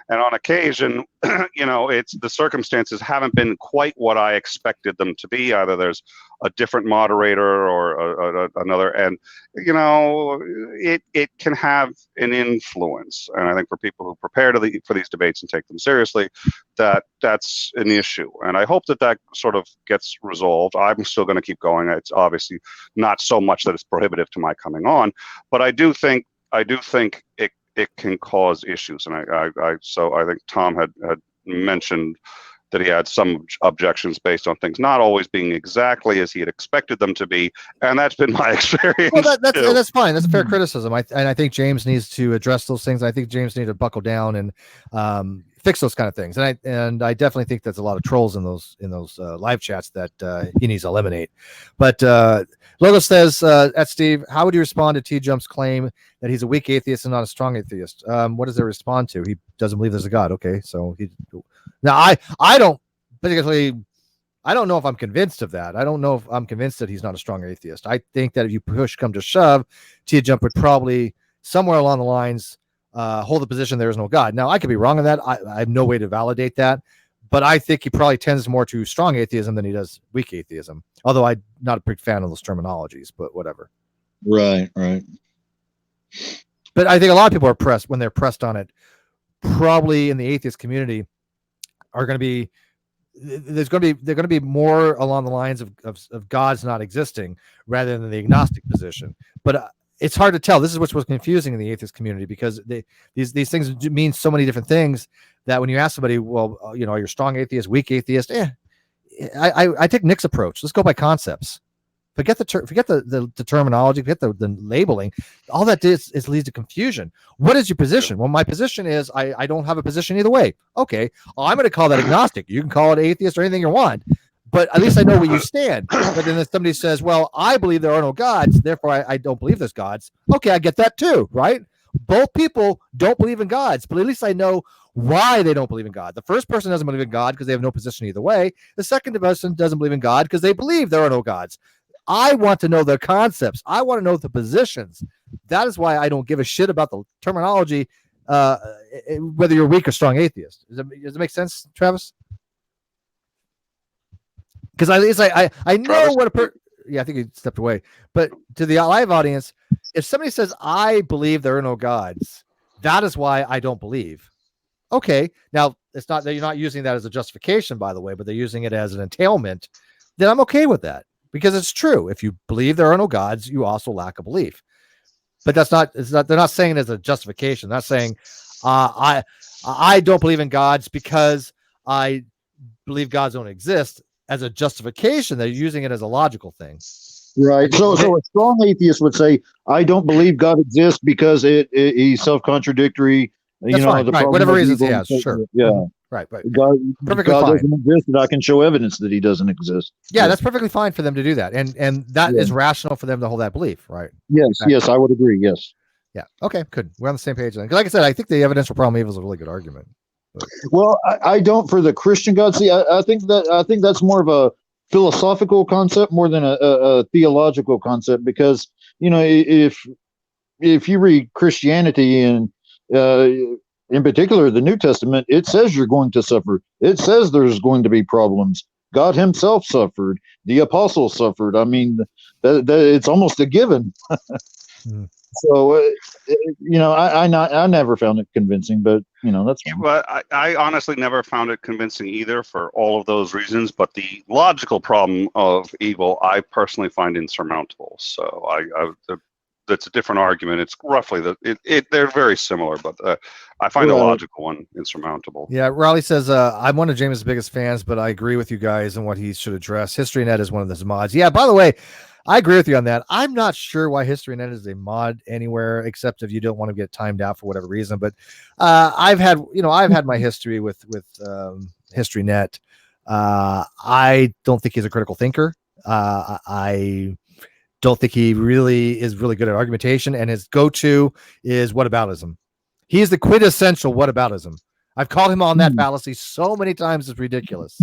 And on occasion, it's the circumstances haven't been quite what I expected them to be. Either there's a different moderator or another, and it can have an influence. And I think for people who prepare for these debates and take them seriously, that's an issue. And I hope that sort of gets resolved. I'm still going to keep going. It's obviously not so much that it's prohibitive to my coming on, but I do think it can cause issues. And so I think Tom had mentioned that he had some objections based on things not always being exactly as he had expected them to be, and that's been my experience. Well, that's fine. That's a fair criticism. And I think James needs to address those things. I think James needs to buckle down and fix those kind of things. And I definitely think there's a lot of trolls in those live chats that he needs to eliminate. But Logo says, at Steve, how would you respond to TJump's claim that he's a weak atheist and not a strong atheist? What does it respond to? He doesn't believe there's a God. Okay, so now I don't know if I'm convinced of that. I don't know if I'm convinced that he's not a strong atheist. I think that if you push come to shove, TJump would probably somewhere along the lines hold the position there is no God. Now I could be wrong on that. I have no way to validate that, but I think he probably tends more to strong atheism than he does weak atheism. Although I'm not a big fan of those terminologies, but whatever. Right. But I think a lot of people are pressed when they're pressed on it. Probably in the atheist community are going to be they're going to be more along the lines of God's not existing rather than the agnostic position. But it's hard to tell. This is what's confusing in the atheist community, because these things mean so many different things that when you ask somebody, well, you're a strong atheist, weak atheist. I take Nick's approach. Let's go by concepts. Forget the terminology, forget the labeling. All that is leads to confusion. What is your position? Well, my position is I don't have a position either way. Okay, I'm going to call that agnostic. You can call it atheist or anything you want, but at least I know where you stand. But then if somebody says, well, I believe there are no gods, therefore I don't believe there's gods. Okay, I get that too, right? Both people don't believe in gods, but at least I know why they don't believe in God. The first person doesn't believe in God because they have no position either way. The second person doesn't believe in God because they believe there are no gods. I want to know the concepts. I want to know the positions. That is why I don't give a shit about the terminology, whether you're weak or strong atheist. Does it make sense, Travis? Because I know Travis, what I think he stepped away. But to the live audience, if somebody says, I believe there are no gods, that is why I don't believe. Okay, now it's not that you're not using that as a justification, by the way, but they're using it as an entailment. Then I'm okay with that. Because it's true. If you believe there are no gods, you also lack a belief. But they're not saying it as a justification. They're not saying I don't believe in gods because I believe gods don't exist as a justification. They're using it as a logical thing. Right. So a strong atheist would say, I don't believe God exists because he's self-contradictory. That's fine. Right. Whatever reasons he has. Sure. Yeah. Right. God fine. Doesn't exist, and I can show evidence that he doesn't exist. Yeah, that's perfectly fine for them to do that, and that is rational for them to hold that belief, right? Yes, exactly. Yes, I would agree. Yes. Yeah. Okay. Good. We're on the same page then. Like I said, I think the evidential problem evil is a really good argument. But. Well, I don't for the Christian God. See, I think that's more of a philosophical concept more than a theological concept, because if you read Christianity and in particular, the New Testament, it says you're going to suffer. It says there's going to be problems. God himself suffered. The apostles suffered. I mean, it's almost a given. So, I never found it convincing, but, that's fine. Well, I honestly never found it convincing either for all of those reasons. But the logical problem of evil, I personally find insurmountable. So that's a different argument. It's roughly they're very similar, but I find the logical one insurmountable. Yeah, Raleigh says I'm one of James' biggest fans, but I agree with you guys on what he should address. HistoryNet is one of his mods. Yeah, by the way, I agree with you on that. I'm not sure why HistoryNet is a mod anywhere, except if you don't want to get timed out for whatever reason. But I've had my history with HistoryNet. I don't think he's a critical thinker. I don't think he really is really good at argumentation, and his go-to is whataboutism. He is the quintessential whataboutism. I've called him on that fallacy so many times, it's ridiculous.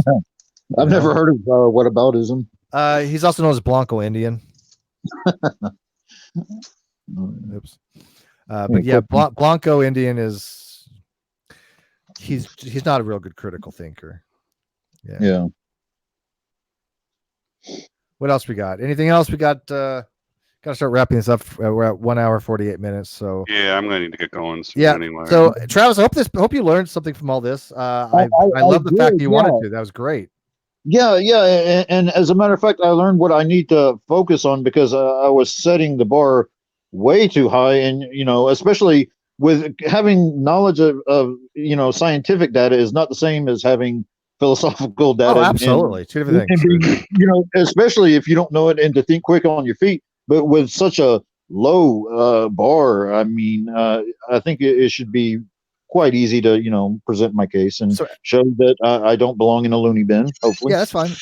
I've never heard of whataboutism. He's also known as Blanco Indian. Oops. But yeah, Blanco Indian is he's not a real good critical thinker. Yeah. What else we got? Anything else? We got to start wrapping this up. We're at 1 hour 48 minutes. So yeah, I'm gonna need to get going soon. yeah. Anyway. So Travis, I hope you learned something from all this. I love the fact that you wanted to. That was great. Yeah. And as a matter of fact, I learned what I need to focus on because I was setting the bar way too high. And, especially with having knowledge of scientific data is not the same as having philosophical data. Oh, absolutely. Two different things. Especially if you don't know it and to think quick on your feet. But with such a low bar, I mean, I think it should be quite easy to present my case and show that I don't belong in a loony bin. Hopefully, yeah, that's fine.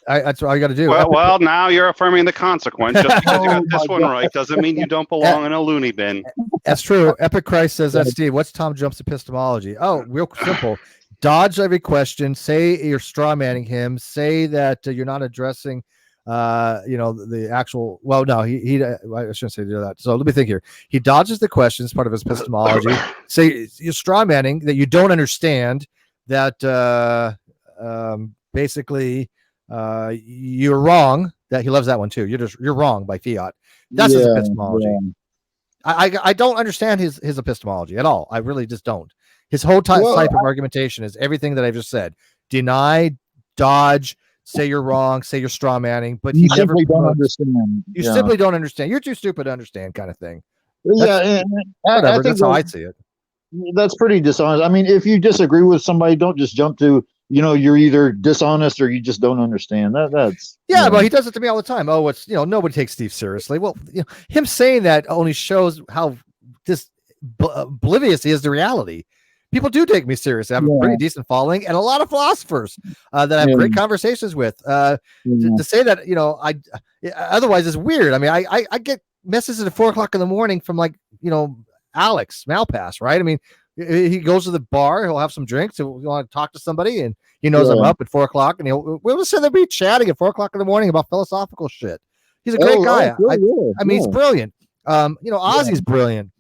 That's all you got to do. Well, now you're affirming the consequence. Just because you got this one right doesn't mean you don't belong in a loony bin. That's true. Epic Christ says that. Steve, what's TJump's epistemology? Oh, real simple. Dodge every question. Say you're straw manning him. Say that you're not addressing. The actual, well, no, he I shouldn't say that. So let me think here. He dodges the questions, part of his epistemology. Say you're straw manning that you don't understand that, basically, you're wrong. That he loves that one too. You're wrong by fiat. That's his epistemology. Yeah. I don't understand his epistemology at all. I really just don't. His whole type of argumentation is everything that I've just said. Deny, dodge, say you're wrong, say you're straw manning, but he never don't understand. You simply don't understand. You're too stupid to understand, kind of thing. Whatever. That's how I see it. That's pretty dishonest. I mean, if you disagree with somebody, don't just jump to, you're either dishonest or you just don't understand. That's but he does it to me all the time. Oh, it's nobody takes Steve seriously. Well, him saying that only shows how oblivious he is to reality. People do take me seriously. I have a pretty decent following and a lot of philosophers that I have great conversations with. To say that, otherwise is weird. I mean, I get messages at 4:00 in the morning from Alex Malpass, right? I mean, he goes to the bar, he'll have some drinks, he'll want to talk to somebody, and he knows I'm up at 4:00, and we'll sit there be chatting at 4:00 in the morning about philosophical shit. He's a great guy. I mean, he's brilliant. Ozzy's brilliant.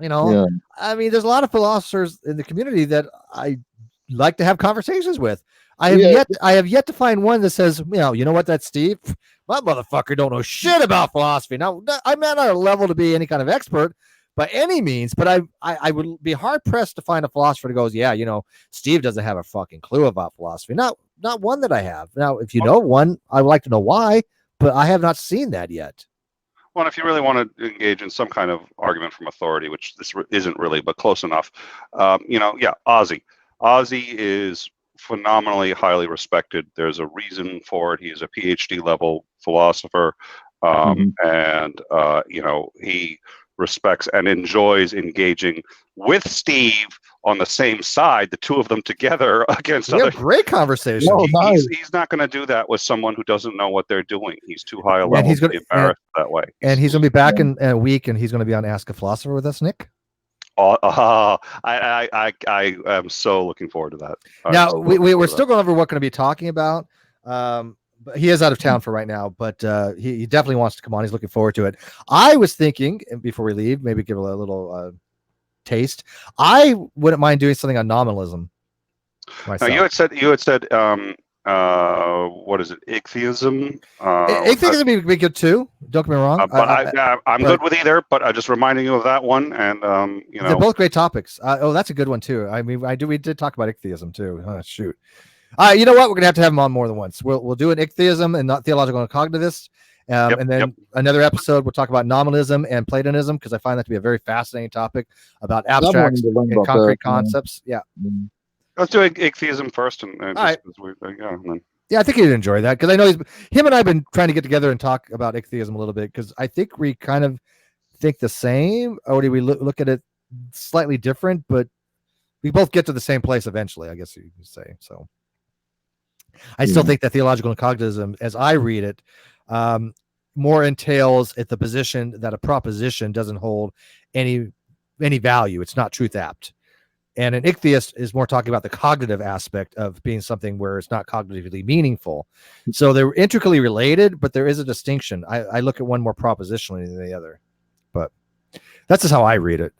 I mean, there's a lot of philosophers in the community that I like to have conversations with. I have yet to find one that says, you know what, that's Steve. My motherfucker don't know shit about philosophy. Now, I'm not at a level to be any kind of expert by any means, but I would be hard pressed to find a philosopher that goes, Steve doesn't have a fucking clue about philosophy. Not one that I have. Now, if you know one, I would like to know why, but I have not seen that yet. Well, if you really want to engage in some kind of argument from authority, which this isn't really, but close enough, Ozzy. Ozzy is phenomenally highly respected. There's a reason for it. He is a PhD level philosopher, and he respects and enjoys engaging with Steve on the same side, the two of them together against other. Great conversation. He's not going to do that with someone who doesn't know what they're doing. He's too high a level to be embarrassed that way. And he's going to be back in a week, and he's going to be on Ask a Philosopher with us, Nick. I am so looking forward to that. Now we're still going over what we're going to be talking about. But he is out of town for right now, but he definitely wants to come on. He's looking forward to it. I was thinking, and before we leave, maybe give a little taste. I wouldn't mind doing something on nominalism myself. Now, you had said what is it, ichtheism? Ichtheism would be good too, don't get me wrong, but I'm good with either, but I'm just reminding you of that one. And they're both great topics. That's a good one too. I mean, we did talk about ichtheism too. Shoot. You know what, we're gonna have to have him on more than once. We'll do an ichtheism and not theological and cognitivist. And then another episode, we'll talk about nominalism and Platonism, because I find that to be a very fascinating topic about abstract and concrete concepts. Yeah. Let's do ichtheism first. And I think he'd enjoy that, because I know him and I have been trying to get together and talk about ichtheism a little bit, because I think we kind of think the same, or do we look at it slightly different, but we both get to the same place eventually, I guess you could say. So I still think that theological and cognitism, as I read it, more entails at the position that a proposition doesn't hold any value. It's not truth apt. And an ichtheist is more talking about the cognitive aspect of being something where it's not cognitively meaningful. So they're intricately related, but there is a distinction. I look at one more propositionally than the other. But That's just how I read it.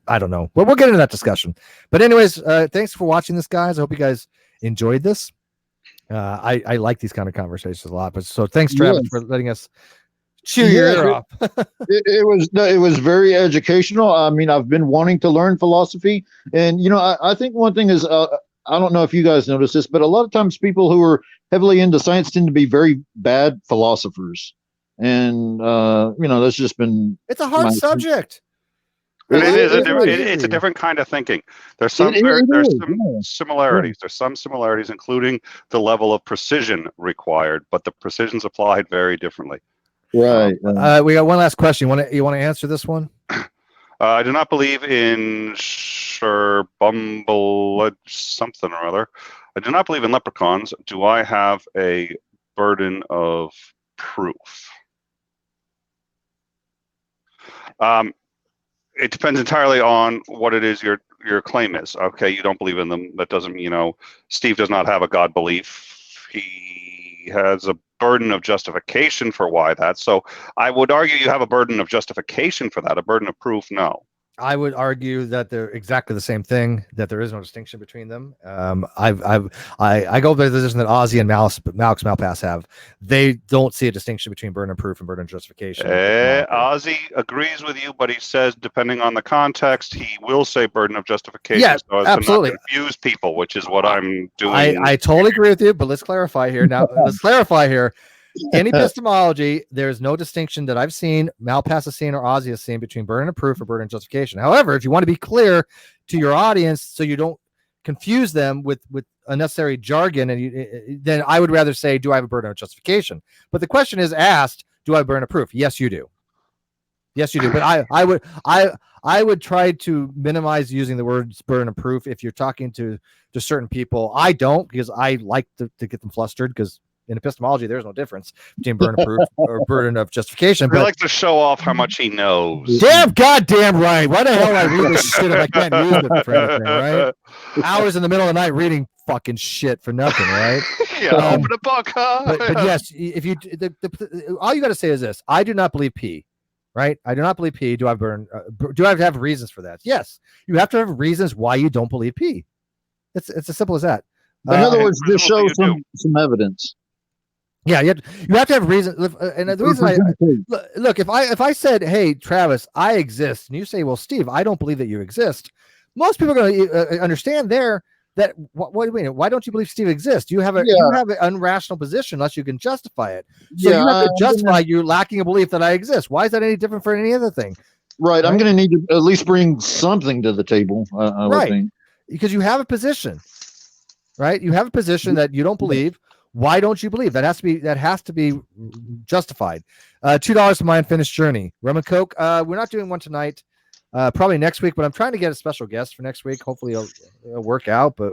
I don't know, but we'll get into that discussion. But anyways, thanks for watching this, guys. I hope you guys enjoyed this. I like these kind of conversations a lot. But so thanks, Travis, for letting us chew your ear off. It was very educational. I mean, I've been wanting to learn philosophy, and I think one thing is I don't know if you guys notice this, but a lot of times people who are heavily into science tend to be very bad philosophers, and that's just been. It's a hard subject. It's a different kind of thinking. There's some similarities. There's some similarities, including the level of precision required, but the precision's applied very differently. Right. We got one last question. You want to answer this one? I do not believe in Bumble something or other. I do not believe in leprechauns. Do I have a burden of proof? It depends entirely on what it is your claim is. Okay, you don't believe in them. That doesn't, Steve does not have a God belief. He has a burden of justification for why that. So I would argue you have a burden of justification for that. A burden of proof, no. I would argue that they're exactly the same thing, that there is no distinction between them. I go by the position that Ozzy and Alex Malpass have. They don't see a distinction between burden of proof and burden of justification. Ozzy agrees with you, but he says, depending on the context, he will say burden of justification. Yeah, so as absolutely. to not confuse people, which is what I'm doing. I totally agree with you, but let's clarify here. In epistemology, there's no distinction that I've seen, Malpass has seen, or Ozzy has seen between burden of proof or burden of justification. However, if you want to be clear to your audience so you don't confuse them with unnecessary jargon, then I would rather say, do I have a burden of justification? But the question is asked, do I have a burden of proof? Yes, you do. Yes, you do. But I would try to minimize using the words burden of proof if you're talking to certain people. I don't, because I like to get them flustered, because in epistemology, there's no difference between burden of proof or burden of justification. He likes to show off how much he knows. Goddamn right. Why the hell would I read this shit if I can't use it for anything, right? Hours in the middle of the night reading fucking shit for nothing, right? Yeah, open a book, huh? But yes, if you all you got to say is this: I do not believe P. Right? I do not believe P. Do I have reasons for that? Yes, you have to have reasons why you don't believe P. It's as simple as that. In other words, just show some evidence. Yeah, you have to have reason. And the reason look, if I said, "Hey, Travis, I exist," and you say, "Well, Steve, I don't believe that you exist," most people are going to understand there that what do you mean? Why don't you believe Steve exists? You have an unrational position unless you can justify it. So you have to justify you lacking a belief that I exist. Why is that any different for any other thing? Right. I'm going to need to at least bring something to the table. I would think. Because you have a position, right? You have a position that you don't believe. Why don't you believe? That has to be justified. $2 for my unfinished journey. Rum and Coke. We're not doing one tonight. Probably next week, but I'm trying to get a special guest for next week. Hopefully it'll work out, but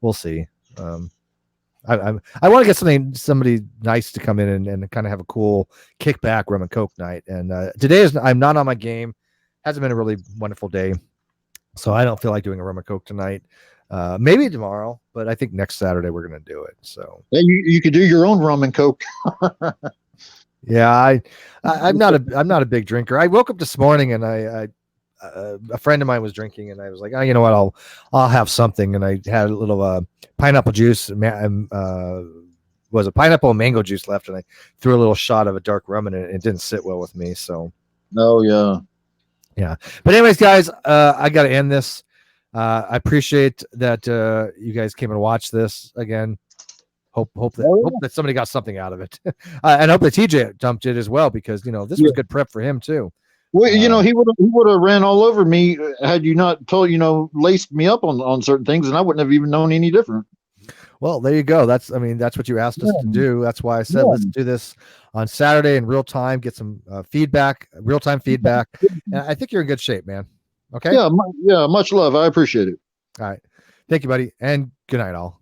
we'll see. I want to get somebody nice to come in and kind of have a cool kickback rum and Coke night. And today I'm not on my game. Hasn't been a really wonderful day, so I don't feel like doing a rum and Coke tonight. Maybe tomorrow, but I think next Saturday we're going to do it. So you could do your own rum and Coke. Yeah, I'm not a big drinker. I woke up this morning and a friend of mine was drinking, and I was like, oh, you know what? I'll have something. And I had a little pineapple juice. Was a pineapple and mango juice left, and I threw a little shot of a dark rum in it. And it didn't sit well with me. So, oh yeah. But anyways, guys, I got to end this. I appreciate that you guys came and watched this again. Hope that somebody got something out of it, and hope that TJump did as well, because this was good prep for him too. Well, he would have ran all over me had you not laced me up on certain things, and I wouldn't have even known any different. Well, there you go. That's what you asked us to do. That's why I said let's do this on Saturday in real time, get some real time feedback. And I think you're in good shape, man. Okay. Yeah. Much love. I appreciate it. All right. Thank you, buddy. And good night, all.